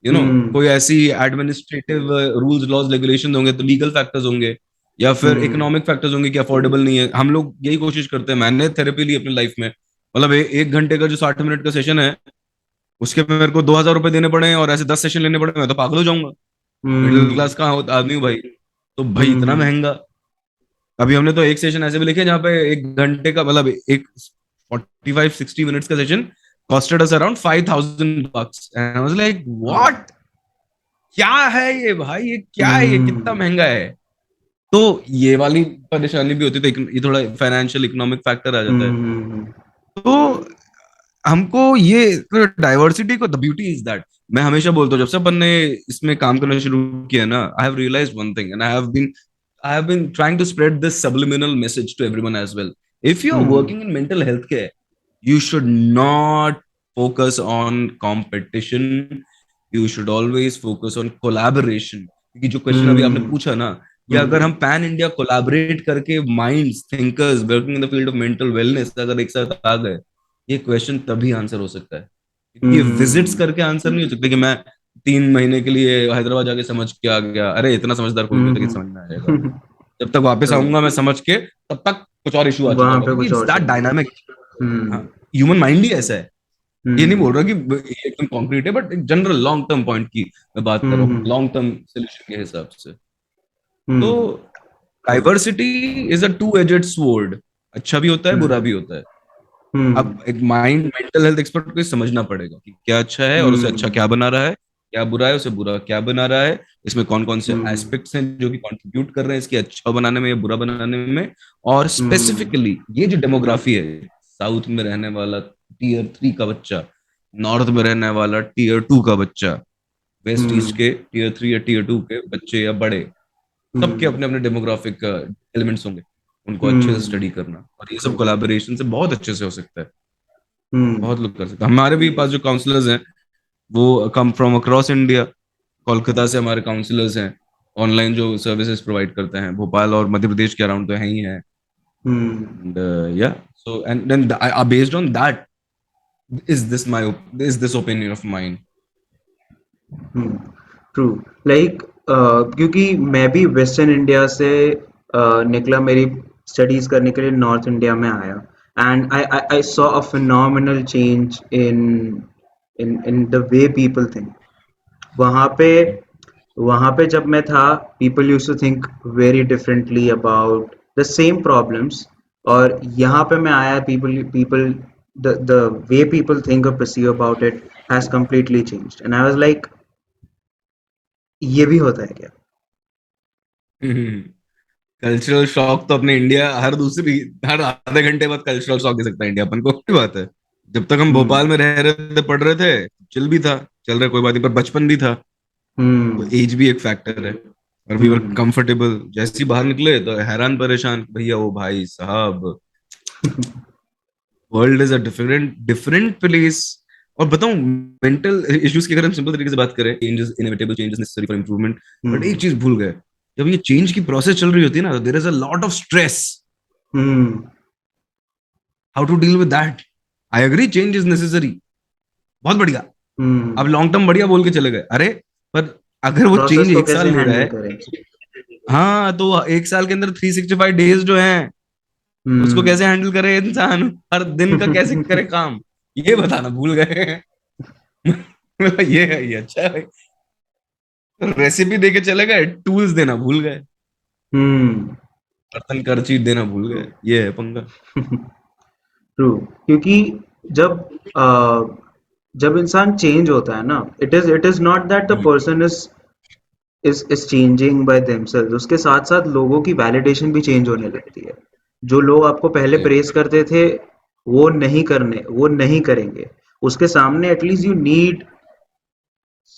हम्म। कोई ऐसी एडमिनिस्ट्रेटिव रूल्स लॉज रेगुलेशन होंगे, तो लीगल फैक्टर्स होंगे, या फिर हम्म। इकोनॉमिक फैक्टर्स होंगे कि अफोर्डेबल नहीं है। हम लोग यही कोशिश करते हैं। मैंने थेरेपी ली अपनी लाइफ में, मतलब एक घंटे का जो 60 मिनट का सेशन है, उसके पे मेरे को 2,000 रुपए देने पड़े और ऐसे 10 सेशन लेने पड़े, मैं तो पागल हो जाऊंगा। मिडिल हम्म। क्लास का आदमी हूँ भाई, तो भाई इतना हम्म। महंगा। अभी हमने तो एक सेशन ऐसे भी लिखे जहाँ पे 1 घंटे का, मतलब एक 45-60 मिनट्स का session costed us around $5,000 and I was like हाँ। व्हाट, क्या है ये भाई, ये क्या है, ये कितना हम्म। महंगा है। तो ये वाली परेशानी भी होती है, तो ये थोड़ा फाइनेंशियल इकोनॉमिक फैक्टर आ जाता है। हम्म। तो हमको ये डाइवर्सिटी को, द ब्यूटी इज दैट, मैं हमेशा बोलता हूँ, जब से अपन ने इसमें काम करना शुरू किया ना, I have realised one thing and I have been trying to spread this subliminal message to everyone as well. If you are hmm. working in mental health care, you should not focus on competition. You should always focus on collaboration. क्योंकि जो question अभी आपने हम्म। पूछा ना, कि अगर हम्म। हम pan India collaborate करके minds, thinkers working in the field of mental wellness अगर एक साथ आ गए, ये क्वेश्चन तभी आंसर हो सकता है। क्योंकि ये विजिट्स हम्म। करके आंसर नहीं हो सकता कि मैं 3 महीने के लिए हैदराबाद जाके समझ के आ गया, अरे इतना समझदार कोई नहीं होता कि समझ में आ जाएगा। हम्म। जब तक वापस तो आऊंगा मैं समझ के, तब तक कुछ और इशू आ चुका वहां होगा, पे क्योंकि कुछ इट्स और दैट चल रहा है। डायनामिक। हाँ, हम्म। ह्यूमन माइंड ही ऐसा है। ये नहीं बोल हम्म। रहा कि ये एकदम कॉन्क्रीट है, बट एक जनरल लॉन्ग टर्म पॉइंट की मैं बात कर रहा हूँ, हम्म। लॉन्ग टर्म सोल्यूशन के हिसाब से। तो hmm. True. Diversity is a two edged sword, अच्छा भी होता है बुरा हम्म। भी होता है। हम्म। अब एक माइंड मेंटल हेल्थ एक्सपर्ट को ये समझना पड़ेगा कि क्या अच्छा है और उसे अच्छा हम्म। क्या बना रहा है, क्या बुरा है उसे बुरा क्या बना रहा है, इसमें कौन कौन से हम्म। एस्पेक्ट्स हैं जो कि कंट्रीब्यूट कर रहे हैं इसके अच्छा बनाने में या बुरा बनाने में। और हम्म। स्पेसिफिकली ये जो डेमोग्राफी है, साउथ में रहने वाला Tier 3 का बच्चा, नॉर्थ में रहने वाला Tier 2 का बच्चा, वेस्ट ईस्ट हम्म। के Tier 3 या Tier 2 के बच्चे या बड़े, सबके हम्म। अपने अपने डेमोग्राफिक एलिमेंट्स होंगे। उनको अच्छे से हम्म। स्टडी करना, और ये ट्रू। सब कोलैबोरेशन से बहुत अच्छे से हो सकता है। हम्म। बहुत लोग कर सकते हैं। हमारे भी पास जो काउंसलर्स हैं वो come from across India. Kolkata से हमारे काउंसलर्स हैं, ऑनलाइन जो सर्विसेज प्रोवाइड करते हैं, भोपाल और मध्य प्रदेश के अराउंड तो है ही है। Hmm. And yeah, so and then based on that is this my is this opinion of mine. True. Like क्योंकि मैं भी वेस्टर्न इंडिया से निकला, मेरी स्टडीज करने के लिए नॉर्थ इंडिया में आया, and I saw a phenomenal change in in the way people think. वहाँ पे वहाँ पे जब मैं था, people use to think very differently about the same problems, और यहाँ पे मैं आया, people people the way people think or perceive about it has completely changed, and I was like, ये भी होता है क्या? कल्चरल शॉक तो अपने इंडिया हर आधे घंटे बाद कल्चरल शॉक दे सकता है इंडिया अपन को, कोई बात है। जब तक हम भोपाल हम्म। में रह रहे थे, पढ़ रहे थे, चिल भी था, चल रहा है, कोई बात नहीं, पर बचपन भी था, तो हम्म। एज भी एक फैक्टर है। और वी वर हम्म। कंफर्टेबल, जैसे ही बाहर निकले तो हैरान परेशान, भैया ओ भाई साहब, world is a different different place. और बताऊं, मेंटल इश्यूज की अगर हम सिंपल तरीके से बात करें, changes inevitable, changes necessary for improvement, but एक हम्म। चीज भूल गए, जब ये चेंज की प्रोसेस चल रही होती है ना, there is a lot of stress. Hmm. How to deal with that? I agree change is necessary, बहुत बढ़िया, अब हम्म। लॉन्ग टर्म बढ़िया बोल के चले गए, अरे पर अगर वो प्रोसेस चेंज को एक साल कैसे ले रहा हैंडल है, करें? हाँ, तो एक साल के अंदर 365 डेज जो हैं, उसको हम्म। कैसे हैंडल करे इंसान, हर दिन का कैसे करे काम, ये बताना भूल गए। ये है, ये अच्छा है। रेसिपी देके चले गए, टूल्स देना भूल गए, हम्म। बर्तन करची देना भूल ट्रू। गए, ये है पंगा। ट्रू। क्योंकि जब जब इंसान चेंज होता है ना, it is not that the hmm, person is changing by themselves, उसके साथ साथ लोगों की वैलिडेशन भी चेंज होने लगती है। जो लोग आपको पहले right, प्रेस करते थे, वो नहीं करेंगे। उसके सामने at least you need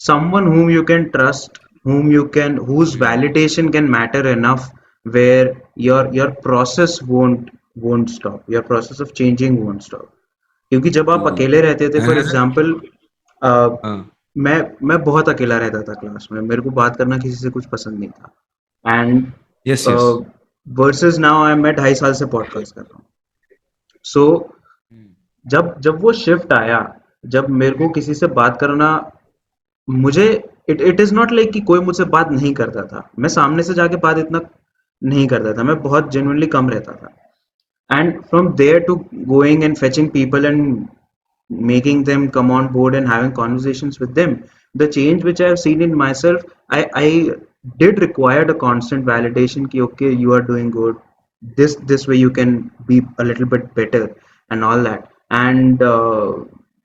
someone whom you can trust, whose hmm, validation can matter enough, where your process won't stop, your process of changing won't stop. क्योंकि जब आप बिल्कुल। अकेले रहते थे, फॉर And- एग्जाम्पल, हाँ, मैं बहुत अकेला रहता था क्लास में, मेरे को बात करना किसी से कुछ पसंद नहीं था। And yes yes. Versus now मैं 2.5 साल से पॉडकास्ट कर रहा हूँ। सो जब जब वो शिफ्ट आया, जब मेरे को किसी से बात करना, मुझे इट इज नॉट लाइक कि कोई मुझसे बात नहीं करता था, मैं सामने से जाके बात इतना नहीं करता था, मैं बहुत जेन्युइनली कम रहता था। And from there to going and fetching people and making them come on board and having conversations with them, the change which I have seen in myself, I did require a constant validation ki okay, you are doing good, this way you can be a little bit better and all that. And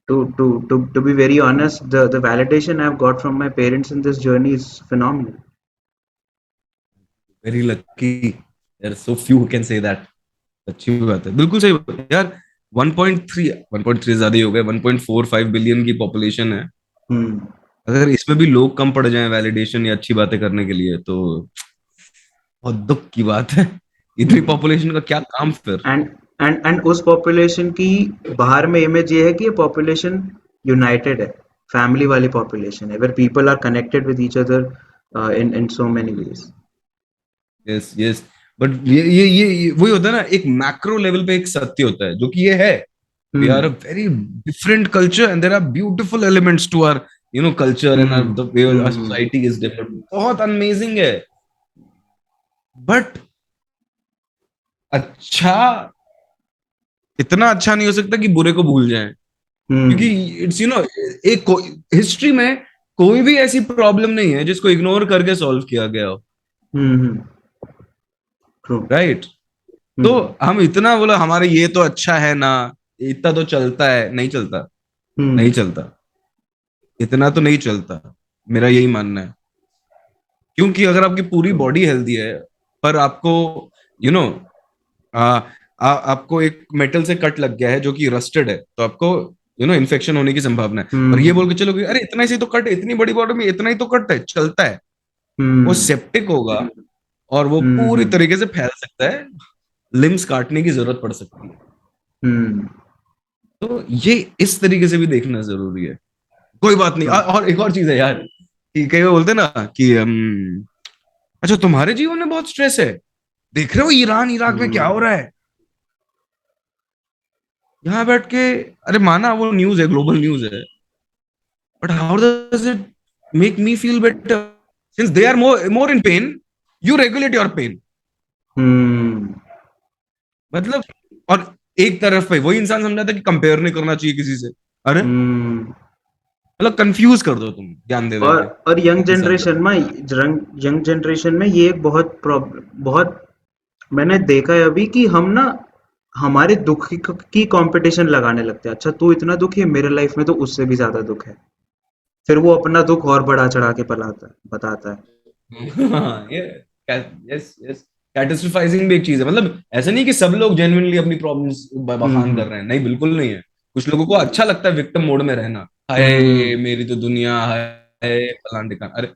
to be very honest, the validation I've got from my parents in this journey is phenomenal. Very lucky, there so few who can say that. अच्छी बात है, बिल्कुल सही बात है यार। 1.3, 1.3 ज्यादा ही हो गए, 1.45 बिलियन की पॉपुलेशन है। Hmm. अगर इसमें भी लोग कम पड़ जाएं वैलिडेशन या अच्छी बातें करने के लिए, तो बहुत दुख की बात है। इतनी Hmm. पॉपुलेशन का क्या काम फिर। एंड उस पॉपुलेशन की बाहर में इमेज ये है कि ये पॉपुलेशन यूनाइटेड है, फैमिली वाली पॉपुलेशन है, where people are connected with each other in so many ways. Yes yes. But ये वही होता है ना, एक मैक्रो लेवल पे एक सत्य होता है जो कि ये है, we are hmm. A very different culture and there are beautiful elements to our culture and hmm. The way our hmm. Society is developed, बहुत अमेजिंग है। बट अच्छा, इतना अच्छा नहीं हो सकता कि बुरे को भूल जाएं, क्योंकि हम्म। इट्स एक हिस्ट्री में कोई भी ऐसी प्रॉब्लम नहीं है जिसको इग्नोर करके सॉल्व किया गया हो, हम्म। ट्रू। राइट। तो हम्म। हम इतना बोला हमारे ये तो अच्छा है ना, इतना तो चलता है, नहीं चलता, नहीं हम्म। चलता, इतना तो नहीं चलता, मेरा यही मानना है। क्योंकि अगर आपकी पूरी ट्रू। बॉडी हेल्दी है, पर आपको यू नो आपको एक मेटल से कट लग गया है जो कि रस्टेड है, तो आपको इन्फेक्शन होने की संभावना है। और ये हम्म। बोल के चलो कि अरे इतना ही तो कट है, इतनी बड़ी बॉडी में इतना ही तो कट है, चलता है, वो हम्म। सेप्टिक होगा और वो पूरी हम्म। तरीके से फैल सकता है, लिम्स काटने की जरूरत पड़ सकती है। हम्म। तो ये इस तरीके से भी देखना जरूरी है। कोई बात नहीं। ट्रू। और एक और चीज है यार, कि कई बार बोलते हैं ना कि अच्छा तुम्हारे जीवन में बहुत स्ट्रेस है, देख रहे हो ईरान इराक में क्या हो हम्म। रहा है, यहाँ बैठ के, अरे माना वो न्यूज है, ग्लोबल न्यूज है, but how does it make me feel better? Since they are more in pain, you regulate your pain. Hmm. मतलब, और एक तरफ पे वही इंसान समझाता है कि कंपेयर नहीं करना चाहिए किसी से। अरे हम्म। मतलब कंफ्यूज कर दो तुम ज्ञान दे दे और के और इंसान को। यंग जनरेशन में ये एक बहुत प्रॉब्लम, बहुत मैंने देखा है अभी कि हम ना हमारे दुख की कंपटीशन लगाने लगते हैं। अच्छा, तू इतना दुखी है, मेरे लाइफ में तो उससे भी ज्यादा दुख है। फिर वो अपना दुख और बढ़ा चढ़ा के बताता है। हाँ, ये यस यस, कैटास्ट्रोफाइजिंग भी एक चीज है। मतलब ऐसा नहीं कि सब लोग जेन्युइनली अपनी प्रॉब्लम्स बखान हम्म। कर रहे हैं, नहीं बिल्कुल नहीं है। कुछ लोगों को अच्छा लगता है विक्टिम मोड में रहना, हाय हम्म। मेरी तो दुनिया, हाय फलान ढिकान। अरे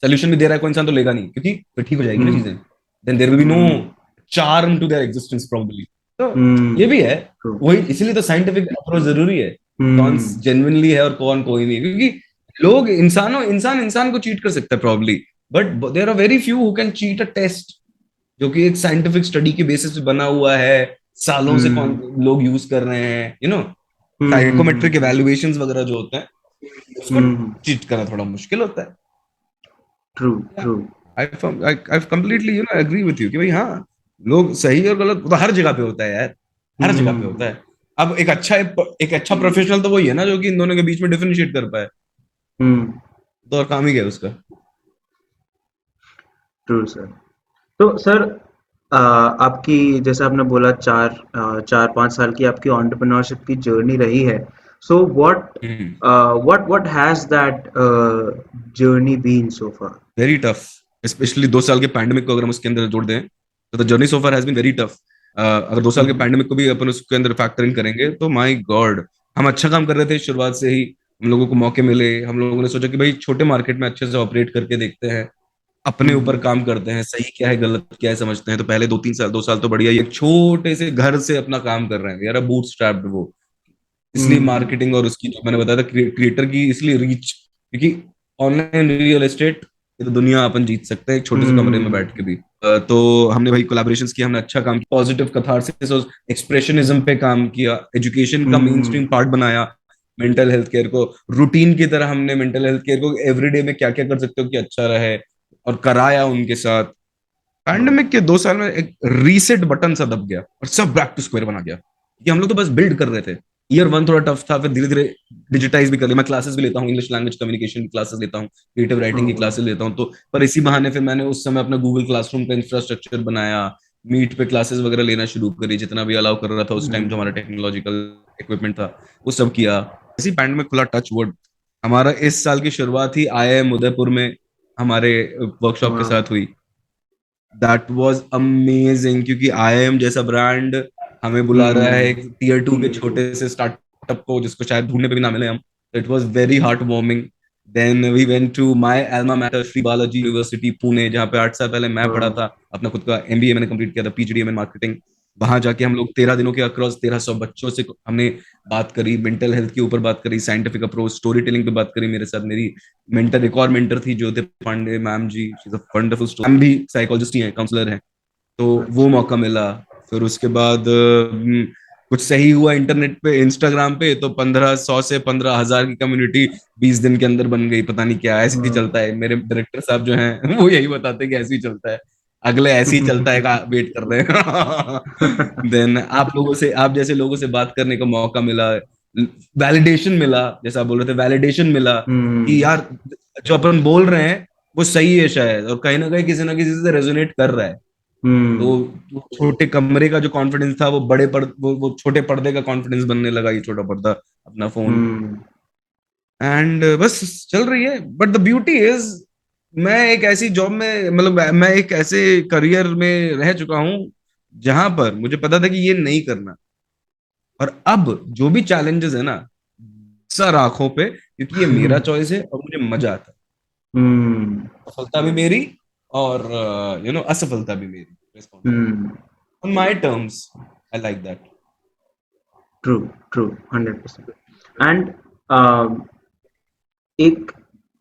सोल्यूशन भी दे रहा है कोई इंसान तो लेगा नहीं, क्योंकि फिर ठीक हो जाएगी ना हम्म। चीजें, then there will be no hmm. Charm to their existence probably. तो ये हम्म। भी है, ट्रू। वही इसीलिए तो साइंटिफिक अप्रोच जरूरी है, कौन हम्म। जेन्युइनली है और कौन कोई नहीं। क्योंकि लोग इंसान इंसान को चीट कर सकता है probably, but there are very few who can cheat a test जो कि एक साइंटिफिक स्टडी के बेसिस पे बना हुआ है, सालों से कौन हम्म। लोग यूज कर रहे हैं, हम्म। साइकोमेट्रिक हम्म। इवैल्यूएशंस वगैरह जो होते हैं, उसको हम्म। चीट करना थोड़ा मुश्किल होता है। True. True. I I completely agree with you कि भाई हाँ, लोग सही और गलत तो हर जगह पे होता है यार, हर जगह पे हम्म। होता है। अब एक अच्छा प्रोफेशनल तो वही है ना जो कि इन दोनों के बीच में डिफरेंशिएट कर पाए, हम्म। तो और काम ही क्या है उसका। True sir. तो सर, आपकी, जैसे आपने बोला, 4-5 साल की आपकी एंटरप्रेन्योरशिप की जर्नी रही है। So hmm. What has that journey been so far? Very tough, specially 2 साल के पैंडेमिक को अगर हम उसके अंदर जोड़ दें तो the journey so far has been very tough. अगर 2 साल के हम्म। पैंडेमिक को भी अपन उसके अंदर फैक्टर इन करेंगे तो माय गॉड, हम अच्छा काम कर रहे थे शुरुआत से ही। हम लोगों को मौके मिले, हम लोगों ने सोचा कि भाई छोटे मार्केट में अच्छे से ऑपरेट करके देखते हैं, अपने ऊपर हम्म। काम करते हैं, सही क्या है गलत क्या है समझते हैं। तो पहले 2-3 साल, 2 साल तो बढ़िया ही एक छोटे से घर से अपना काम कर रहे हैं यार, बूट स्ट्रैप्ड वो। इसलिए हम्म। मार्केटिंग और उसकी जो मैंने बताया था क्रिएटर की इसलिए रीच, क्योंकि ऑनलाइन रियल एस्टेट ये तो दुनिया अपन जीत सकते हैं एक छोटे से कमरे में हम्म। बैठ के भी। तो हमने भाई कोलैबोरेशंस किया, हमने अच्छा काम किया, पॉजिटिव कथारसिस और एक्सप्रेशनिज्म पे काम किया, एजुकेशन का मेन हम्म। स्ट्रीम पार्ट बनाया। मेंटल हेल्थ केयर को रूटीन की तरह हमने मेंटल हेल्थ केयर को एवरीडे में क्या क्या कर सकते हो कि अच्छा रहे, और कराया उनके साथ। पैंडेमिक के 2 साल में एक रीसेट बटन सा दब गया और सब बैक टू स्क्वायर बना गया, कि हम लोग तो बस बिल्ड कर रहे थे। ईयर 1 थोड़ा टफ था, फिर धीरे धीरे डिजिटाइज भी कर लिया। मैं क्लासेस भी लेता हूँ, इंग्लिश लैंग्वेज कम्युनिकेशन की क्लासेस लेता हूँ, क्रिएटिव राइटिंग की ओह। क्लासेस लेता हूँ। तो पर इसी बहाने फिर मैंने उस समय अपना गूगल क्लासरूम का इंफ्रास्ट्रक्चर बनाया, मीट पे क्लासेस वगैरह लेना शुरू करी, जितना भी अलाउ कर रहा था उस टाइम जो हमारा हम्म। टेक्नोलॉजिकल इक्विपमेंट था वो सब किया। इसी पैंडेमिक खुला, टच वुड। हमारा इस साल की शुरुआत ही IIM उदयपुर में हमारे वर्कशॉप के वाह। साथ हुई। दैट वाज अमेजिंग, क्योंकि IIM जैसा ब्रांड हमें बुला रहा है हम्म। एक टीयर 2 के छोटे से स्टार्टअप को, जिसको शायद ढूंढने पे भी ना मिले हम। It was very heart warming. Then we went to my alma matter, Shri Balaji University Pune, जहाँ पे 8 साल पहले मैं पढ़ा वाह। था। अपना खुद का MBA मैंने कंप्लीट किया था, PhD in मार्केटिंग। वहां जाके हम लोग 13 दिनों के अक्रॉस 1300 बच्चों से हमने बात करी, मेंटल हेल्थ के ऊपर बात करी, साइंटिफिक अप्रोच, स्टोरी टेलिंग पे बात करी। मेरे साथ मेरी मेंटर, एक और मेंटर थी Jyoti Pandey ma'am ji, she is a wonderful story, ma'am भी साइकोलॉजिस्ट ही हैं, काउंसलर हैं। तो वो अच्छा। मौका मिला। फिर उसके बाद कुछ सही हुआ इंटरनेट पे, इंस्टाग्राम पे, तो 1500 से 15,000 की कम्युनिटी 20 दिन के अंदर बन गई। पता नहीं क्या, ऐसे ही चलता हाँ। है। मेरे डायरेक्टर साहब जो हैं वो यही बताते हैं कि ऐसे ही चलता है, अगले ऐसे ही चलता है का वेट कर रहे हैं। देन आप लोगों से, आप जैसे लोगों से बात करने का मौका मिला, वैलिडेशन मिला, जैसा आप बोल रहे थे, वैलिडेशन मिला कि हम्म। यार जो अपन बोल रहे हैं वो सही है शायद, और कहीं ना किसी से रेजोनेट कर रहा है। तो हम्म। वो छोटे कमरे का जो कॉन्फिडेंस था वो बड़े वो छोटे पर्दे का कॉन्फिडेंस बनने लगा, ये छोटा पर्दा अपना फोन। हम्म। एंड बस चल रही है। बट द ब्यूटी इज, मैं एक ऐसी जॉब में, मतलब मैं एक ऐसे करियर में रह चुका हूं जहां पर मुझे पता था कि ये नहीं करना। और अब जो भी चैलेंजेस है ना, सर आंखों पे, क्योंकि ये मेरा चॉइस है और मुझे मजा आता है। हम्म। सफलता भी मेरी, और असफलता भी मेरी, hmm. Responsibility on my terms. I like that. True. True. 100%। And एक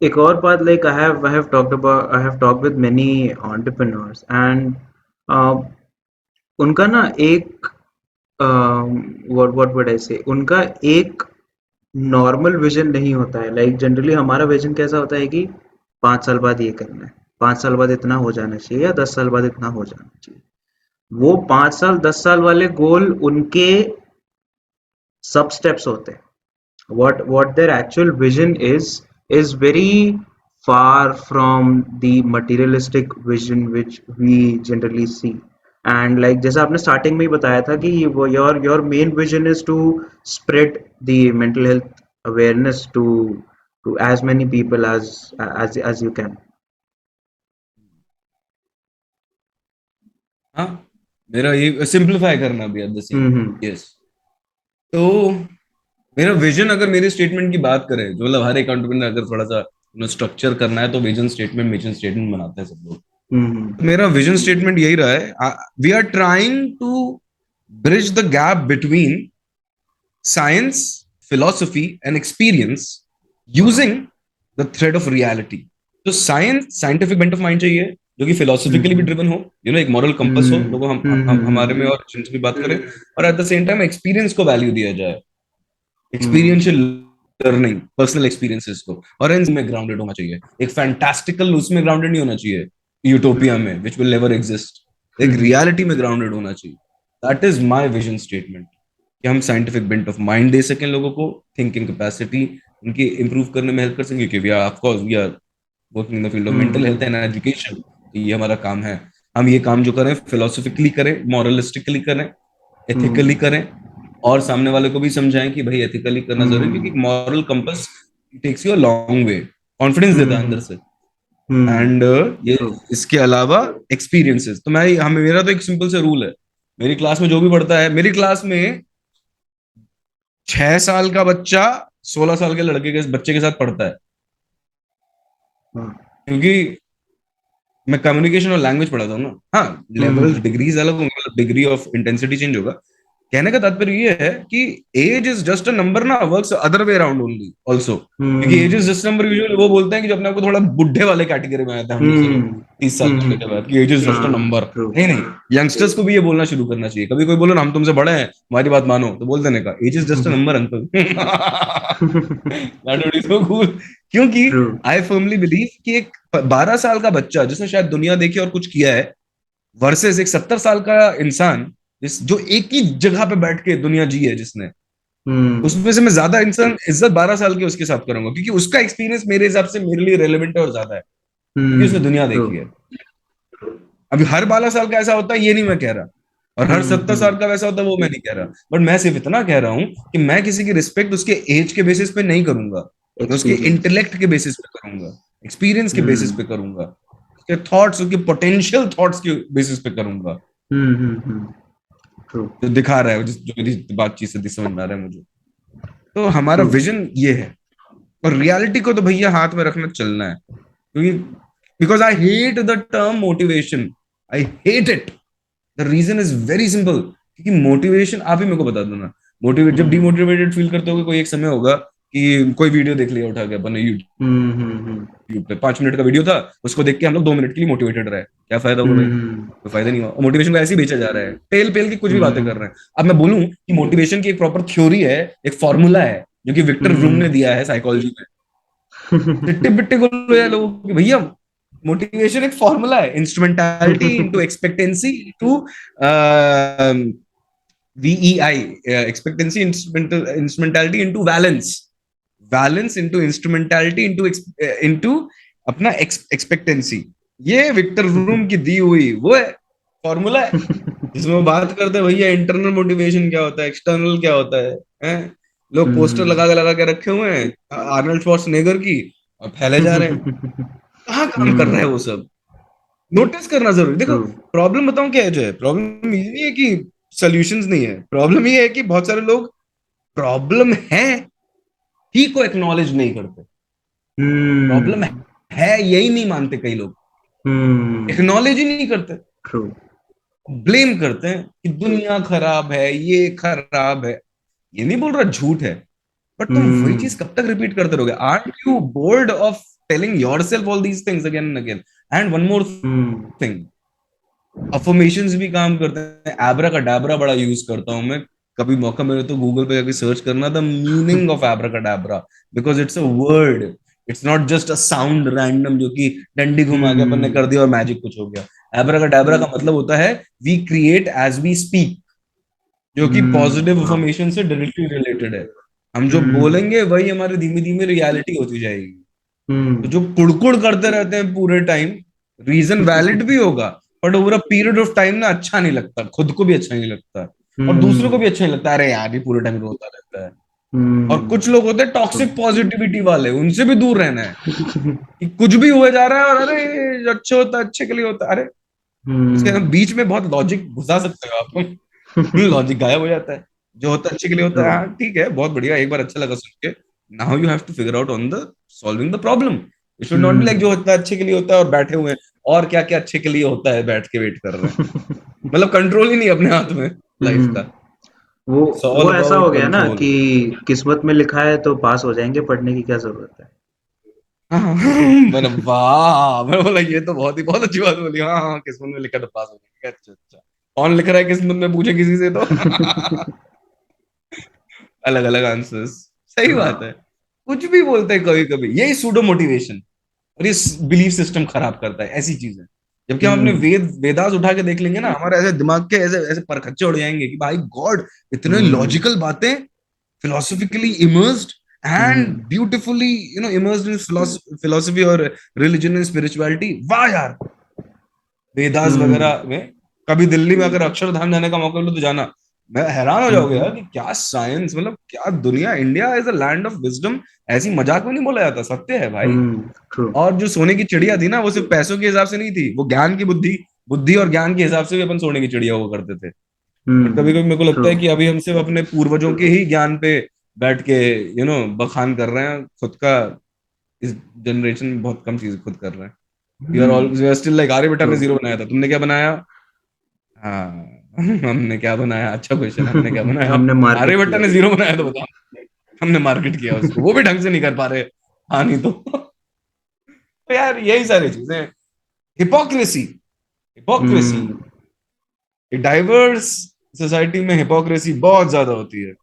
एक और बात, like I have talked with many entrepreneurs, and उनका ना एक, व्हाट वुड आई से, उनका एक नॉर्मल विजन नहीं होता है। लाइक जनरली हमारा विजन कैसा होता है कि 5 साल बाद ये करना है, 5 साल बाद इतना हो जाना चाहिए, या 10 साल बाद इतना हो जाना चाहिए। वो 5 साल 10 साल वाले गोल उनके सब स्टेप्स होते हैं। what their actual vision is very far from the materialistic vision which we generally see. And like जैसा आपने स्टार्टिंग में ही बताया था कि वो your main vision is to spread the mental health awareness to as many people as you can. हाँ, मेरा ये सिंप्लीफाई करना भी at the same time, hmm. Yes. तो मेरा विजन, अगर मेरे स्टेटमेंट की बात करें, जो मतलब हर एक एंटरप्रेन्योर अगर थोड़ा सा स्ट्रक्चर करना है तो विजन स्टेटमेंट, मिशन स्टेटमेंट बनाते हैं सब लोग। हम्म। तो मेरा विजन स्टेटमेंट यही रहा है, we are trying to bridge the gap between science, philosophy and experience वाह। Using the thread of reality. तो science, scientific bent of mind चाहिए, जो कि फिलोसफिकली भी हम्म। ड्रिवन हो, एक मॉरल कंपस हो, हम्म। लोगों हमारे में हम्म। और जिनसे भी बात करें। और at the same time experience को वैल्यू दिया जाए, हम्म। एक्सपीरियंशियल लर्निंग, पर्सनल एक्सपीरियंसेस को। और में ग्राउंडेड होना चाहिए, एक फैंटास्टिकल उसमें ग्राउंडेड नहीं होना चाहिए, यूटोपिया में विच विल नेवर एग्जिस्ट। एक हम्म। रियलिटी में ग्राउंडेड होना चाहिए। That is my vision statement, कि हम scientific bent of mind they सकें लोगों को, थिंकिंग कैपेसिटी उनकी इंप्रूव करने में हेल्प कर सकें, क्योंकि we are of course we are working in the field of mental health hmm. And education. ये हमारा काम है, हम ये काम जो करें फिलोसफिकली करें, मॉरलिस्टिकली करें, एथिकली करें, और सामने वाले को भी समझाएं कि भाई एथिकली करना जरूरी है, क्योंकि moral compass takes you a long way, confidence देता है अंदर से। एंड ये True. इसके अलावा एक्सपीरियंसेस, तो मैं हमें मेरा तो एक सिंपल सा रूल है, मेरी क्लास में जो भी पढ़ता है, मेरी क्लास में 6 साल का बच्चा 16 साल के लड़के के बच्चे के साथ पढ़ता है, क्योंकि मैं कम्युनिकेशन और लैंग्वेज पढ़ाता हूँ ना। हाँ, लेवल डिग्रीज अलग होंगे, मतलब डिग्री ऑफ इंटेंसिटी चेंज होगा। कहने का तात्पर्य ये है कि age is just a number ना, works other way around only also, क्योंकि age is just number usually वो बोलते हैं कि जो अपने आप को थोड़ा बुढ़े वाले कैटेगरी में आता है हम जैसे लोग, 30 साल होने के बाद, कि age is just a number. True. नहीं नहीं, यंगस्टर्स को भी ये बोलना शुरू करना चाहिए। कभी कोई बोलो ना हम तुमसे बड़े हैं, हमारी बात मानो, तो बोल देने का age is just a number uncle. That would be so cool. क्योंकि True. आई फर्मली बिलीव कि एक 12 साल का बच्चा जिसने शायद दुनिया देखी और कुछ किया है, वर्सेस एक 70 साल का इंसान जो एक ही जगह पे बैठ के दुनिया जी है जिसने, उसमें से मैं ज्यादा इंसान इज्जत 12 साल के उसके साथ करूंगा, क्योंकि उसका एक्सपीरियंस मेरे हिसाब से मेरे लिए रेलेवेंट है और ज्यादा है, क्योंकि उसने दुनिया देखी है। True. अभी हर 12 साल का ऐसा होता है ये नहीं मैं कह रहा, और हर 70 साल का वैसा होता है वो मैं नहीं कह रहा, बट मैं सिर्फ इतना कह रहा हूं कि मैं किसी की रिस्पेक्ट उसके एज के बेसिस पे नहीं करूंगा, मैं उसके Experience. इंटेलेक्ट के बेसिस पे करूंगा, एक्सपीरियंस के बेसिस पे करूंगा, उसके थॉट्स, उसके पोटेंशियल थॉट्स के बेसिस पे करूंगा, True. जो दिखा रहा है, जो मेरी बातचीत से समझ में आ रहा है मुझे। तो हमारा True. विजन ये है, और रियलिटी को तो भैया हाथ में रखना चलना है, क्योंकि because I hate the term motivation, I hate it. The reason is very simple, क्योंकि मोटिवेशन, आप ही मेरे को बता दो ना, मोटिवेट जब डिमोटिवेटेड फील करते हो, कोई एक समय होगा कि कोई वीडियो देख लिया उठा के अपन ने यूट्यूब पे, 5 मिनट का वीडियो था, उसको देख के हम लोग 2 मिनट के लिए मोटिवेटेड रहे, क्या फायदा होगा भाई, कोई फायदा नहीं हुआ। मोटिवेशन को ऐसे ही बेचा जा रहा है, टेल पेल की कुछ भी बातें कर रहे हैं। अब मैं बोलूं कि मोटिवेशन की एक प्रॉपर थ्योरी है, एक फॉर्मूला है, जो कि विक्टर ब्रूम ने दिया है साइकोलॉजी में, चिट्टे बिट्टे को लो या लोगों कि भैया मोटिवेशन एक फॉर्मूला है, instrumentality into expectancy into VEI, expectancy instrumentality into valence, valence into instrumentality into into अपना एक्सपेक्टेंसी, ये विक्टर रूम की दी हुई वो है, फॉर्मूला है, जिसमें वो बात करते हैं भैया इंटरनल मोटिवेशन क्या होता है, एक्सटर्नल क्या होता है, हैं? लोग पोस्टर लगा के रखे हुए हैं आर्नल्ड श्वार्ज़नेगर की, और फैले जा रहे हैं, कहाँ काम कर रहा है वो सब, नोटिस करना जरूरी। देखो True. प्रॉब्लम बताऊं क्या है, जो है प्रॉब्लम ये नहीं है कि सॉल्यूशंस नहीं है, प्रॉब्लम ये है कि बहुत सारे लोग प्रॉब्लम है ही को एक्नॉलेज नहीं करते, प्रॉब्लम है यही नहीं मानते कई लोग, एक्नॉलेज ही नहीं करते, True. ब्लेम करते हैं कि दुनिया खराब है, ये खराब है। ये नहीं बोल रहा झूठ है, बट तुम वही चीज कब तक रिपीट करते रहोगे? Art you board of telling yourself all these things again and again? And one more thing, affirmations भी काम करते हैं, एब्रा का डैबरा बड़ा यूज करता हूं मैं, कभी मौका मिले तो गूगल पे जाके सर्च करना the meaning of abracadabra, because it's a word, it's not just a sound random जो कि डंडी घुमा के अपन ने कर दिया और मैजिक कुछ हो गया। एब्रा का डैबरा का मतलब होता है we create as we speak, जो कि पॉजिटिव Wow. इंफॉर्मेशन से डायरेक्टली रिलेटेड है। हम जो बोलेंगे वही हमारी धीमी धीमी रियलिटी होती जाएगी। तो जो कुड़कुड़ करते रहते हैं पूरे टाइम, रीजन वैलिड भी होगा, but over a period of time ना अच्छा नहीं लगता, खुद को भी अच्छा नहीं लगता, और दूसरों को भी अच्छा नहीं लगता, अरे यार ये पूरे टाइम रोता रहता है। और कुछ लोग होते हैं टॉक्सिक पॉजिटिविटी वाले, उनसे भी दूर रहना है, कि कुछ भी हुए जा रहा है और अरे ये अच्छा होता है, अच्छे के लिए होता है, अरे उसके बीच में बहुत लॉजिक घुसा सकते हो आप। लॉजिक गायब हो जाता है, जो होता है अच्छे के लिए होता है, True. हाँ ठीक है, बहुत बढ़िया, एक बार अच्छा लगा सुन के, now you have to figure out on the solving the problem. It should not be like जो होता है अच्छे के लिए होता है और बैठे हुए हैं, और क्या क्या अच्छे के लिए होता है बैठ के वेट कर रहे हैं, मतलब कंट्रोल ही नहीं अपने हाथ में लाइफ हम्म का, वो इट्स ऑल वो ऐसा हो अबाउट गया ना कंट्रोल। कि किस्मत में लिखा है तो पास हो जाएंगे, पढ़ने की क्या जरूरत है। मैंने वाह, मैंने बोला ये तो बहुत अच्छी बात बोली, हाँ हाँ किस्मत में लिखा तो पास हो जाएगा, अच्छा अच्छा, कौन लिख रहा है किस्मत में, पूछे किसी से तो। अलग अलग आंसर्स, सही बात हाँ। है, कुछ भी बोलते हैं कभी कभी, यही सूडो मोटिवेशन और ये बिलीफ सिस्टम खराब करता है ऐसी चीजें। जबकि हम अपने हम्म वेदास उठा के देख लेंगे ना, हमारे ऐसे दिमाग के ऐसे ऐसे परखच्चे उड़ जाएंगे कि भाई गॉड, इतने हम्म लॉजिकल बातें, philosophically immersed and hmm beautifully immersed in philosophy और रिलीजन एंड स्पिरिचुअलिटी, वाह यार, वेदास हम्म वगैरह में। कभी दिल्ली में अगर अक्षरधाम जाने का मौका मिले तो जाना। मैं हैरान हो जाओगे हम्म यार कि क्या साइंस, मतलब क्या दुनिया, India is a land of wisdom. ऐसी मजाक में नहीं बोला जाता, सत्य है भाई। ट्रू। और जो सोने की चिड़िया थी ना, वो सिर्फ पैसों के हिसाब से नहीं थी, वो ज्ञान की बुद्धि बुद्धि और ज्ञान के हिसाब से भी अपन सोने की चिड़िया हुआ करते थे। बट कभी कभी मेरे को ट्रू। लगता है कि अभी हम सिर्फ अपने पूर्वजों के ही ज्ञान पे बैठ के बखान कर रहे हैं खुद का। इस जनरेशन में बहुत कम चीज खुद कर रहे हैं। We are still like, Aryabhata true. ने जीरो बनाया था, तुमने क्या बनाया? हाँ हमने क्या बनाया? अच्छा क्वेश्चन, हमने क्या बनाया? हमने मार्केट आर्यभट्ट किया। ने जीरो बनाया तो बताओ। हमने मार्केट किया उसको, वो भी ढंग से नहीं कर पा रहे। हाँ नहीं तो यार यही सारी चीजें। हिपोक्रेसी, हिपोक्रेसी, हम्म डाइवर्स सोसाइटी में हिपोक्रेसी बहुत ज्यादा होती है।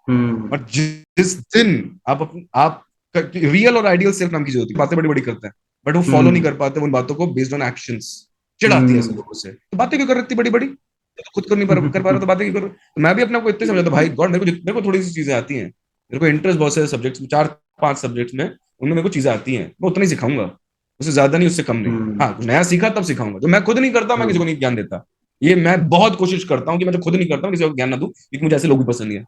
हम्म और जिस दिन आप रियल और आइडियल सेल्फ नाम की चीज होती है, बातें बड़ी बड़ी करते हैं बट वो फॉलो नहीं हम्म कर पाते उन बातों को बेस्ड ऑन एक्शंस। चिढ़ आती है ऐसे हम्म लोगों से, तो बातें क्यों कर रही थी बड़ी बड़ी, तो खुद कर पा रहा तो बातें क्यों कर। तो मैं भी अपने आप को इतने समझाता, भाई गॉड, मेरे को थोड़ी सी चीजें आती हैं, मेरे को इंटरेस्ट बहुत सारे सब्जेक्ट्स में, 4-5 सब्जेक्ट्स में, उनमें मेरे को चीजें आती हैं, मैं उतना ही सिखाऊंगा, उससे ज्यादा नहीं, उससे कम नहीं। हाँ कुछ नया सीखा तब सिखाऊंगा, जो मैं खुद नहीं करता मैं ट्रू। किसी को नहीं ज्ञान देता। ये मैं बहुत कोशिश करता हूँ कि मैं जो खुद नहीं करता हूँ किसी को ज्ञान ना दूं, क्योंकि मुझे ऐसे लोग भी पसंद नहीं है।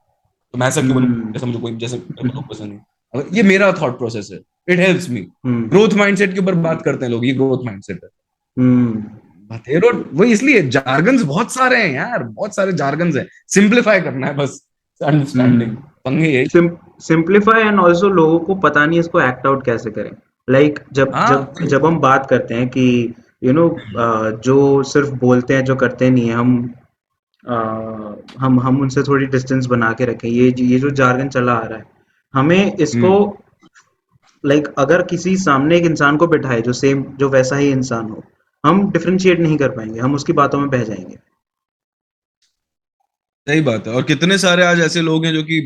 तो मैं ऐसा क्यों बनूं हम्म जैसा मुझे कोई, जैसे मेरे को लोग पसंद नहीं। अगर ये मेरा थॉट प्रोसेस है, it helps me. Hmm growth mindset के ऊपर बात करते हैं लोग, ये ग्रोथ माइंडसेट है। हम्म बथेरो, वो इसलिए जार्गन्स बहुत सारे हैं यार, बहुत सारे जार्गन्स हैं। सिंप्लीफाई करना है बस, अंडरस्टैंडिंग, हम्म पंगे यही। सिंप्लीफाई एंड ऑल्सो लोगों को पता नहीं इसको एक्ट आउट कैसे करें। लाइक जब हाँ जब जब हम बात करते हैं कि यू नो जो सिर्फ बोलते हैं जो करते नहीं है, हम उनसे थोड़ी डिस्टेंस बना के रखें। ये जो जार्गन चला आ रहा है, हमें इसको हम्म लाइक अगर किसी सामने एक इंसान को बिठाए जो सेम जो वैसा ही इंसान हो, हम डिफरेंशिएट नहीं कर पाएंगे, हम उसकी बातों में बह जाएंगे। सही बात है। और कितने सारे आज ऐसे लोग हैं जो कि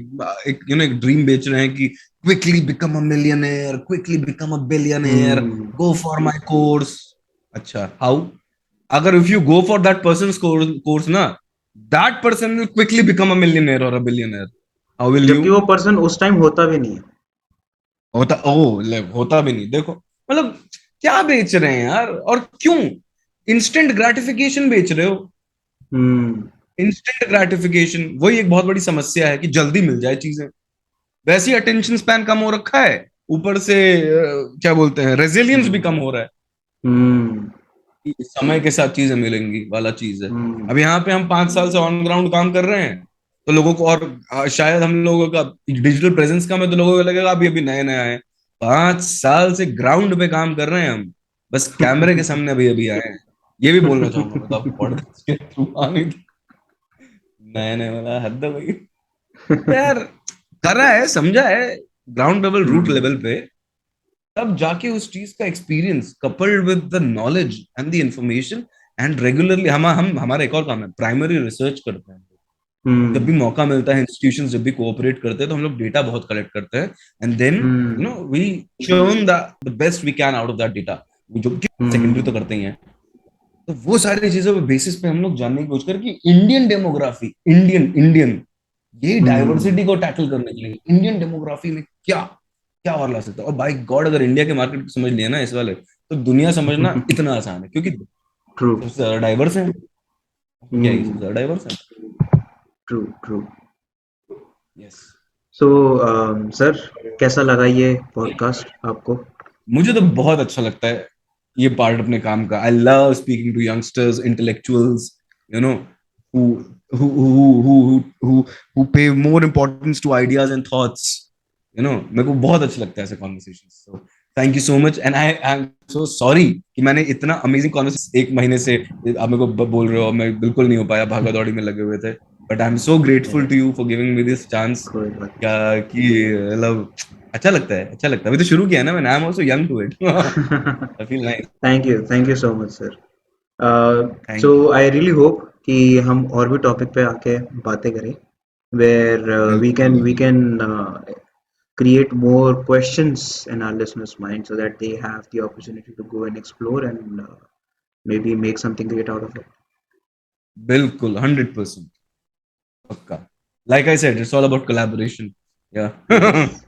एक एक ड्रीम बेच रहे हैं कि quickly become a millionaire, quickly become a billionaire, hmm go for my course. अच्छा हाउ? अगर if you go for that person course ना, that person will quickly become a millionaire और a billionaire. How will you? जबकि वो person उस time होता भी नहीं है। होता, ओ ले, होता भी नहीं, देखो मतलब क्या बेच रहे हैं यार, और क्यों? इंस्टेंट ग्रेटिफिकेशन बेच रहे हो। हम्म इंस्टेंट ग्रेटिफिकेशन, वही एक बहुत बड़ी समस्या है कि जल्दी मिल जाए चीजें। वैसे ही अटेंशन स्पैन कम हो रखा है, ऊपर से क्या बोलते हैं, रेजिलियंस भी कम हम्म हो रहा है हम्म कि समय के साथ चीजें मिलेंगी वाला चीज है। हम्म अब यहाँ पे हम 5 साल से ऑन ग्राउंड काम कर रहे हैं, तो लोगों को, और शायद हम लोगों का डिजिटल प्रेजेंस कम है तो लोगों को लगेगा अभी अभी नए नए आए हैं। 5 साल से ग्राउंड पे काम कर रहे हैं हम, बस कैमरे के सामने अभी अभी आए हैं। ये भी बोलना चाहूंगा मैं तो आपको पॉडकास्ट के थ्रू, आने नए नए वाला हद है भाई। तो यार करा है, समझा है, ग्राउंड लेवल, रूट हम्म लेवल पे, तब जाके उस चीज का experience coupled with the knowledge and the information. And regularly हम हमारा एक और काम है, प्राइमरी रिसर्च करते हैं। जब भी हम्म मौका मिलता है, इंस्टीट्यूशन जब भी कोऑपरेट करते हैं, तो हम लोग डेटा बहुत कलेक्ट करते हैं। And then hmm we churn the best we can out of that data, जो कि सेकेंडरी तो हम्म करते ही हैं। तो वो सारी चीजों पे बेसिस पे हम लोग जानने की कोशिश करें कि इंडियन डेमोग्राफी, इंडियन इंडियन ये हम्म डाइवर्सिटी को टैकल करने के लिए इंडियन डेमोग्राफी में क्या क्या और ला सकता है। और बाई गॉड, अगर इंडिया के मार्केट को समझ लिया ना इस वाले, तो दुनिया समझना इतना आसान है, क्योंकि ट्रू। सबसे ज्यादा डाइवर्स है। क्या ये सबसे हम्म ज्यादा डाइवर्स है? True true. Yes. So sir, कैसा लगा ये पॉडकास्ट आपको? मुझे तो बहुत अच्छा लगता है ये पार्ट अपने काम का। I love speaking to youngsters, intellectuals, you know, who who who pay more importance to ideas and thoughts, मेरे को बहुत अच्छा लगता है ऐसे conversation. So thank you so much, and I am so sorry कि मैंने इतना अमेजिंग कॉन्वर्सेशन 1 महीने से आप मेरे को बोल रहे हो, मैं बिल्कुल नहीं हो पाया, भागा दौड़ी में लगे हुए थे। But I am so grateful to you for giving me this chance. कोई बात क्या कि मतलब अच्छा लगता है, अच्छा लगता है। अभी तो शुरू किया है ना मैंने, I am also young to it. नहीं। I feel nice. Thank you so much sir. So thank you. I really hope कि हम और भी टॉपिक पे आके बातें करें, वेयर बिल्कुल। we can create more questions in our listeners' mind so that they have the opportunity to go and explore and maybe make something great out of it. बिल्कुल 100%। पक्का। Like I said, it's all about collaboration. या Yes.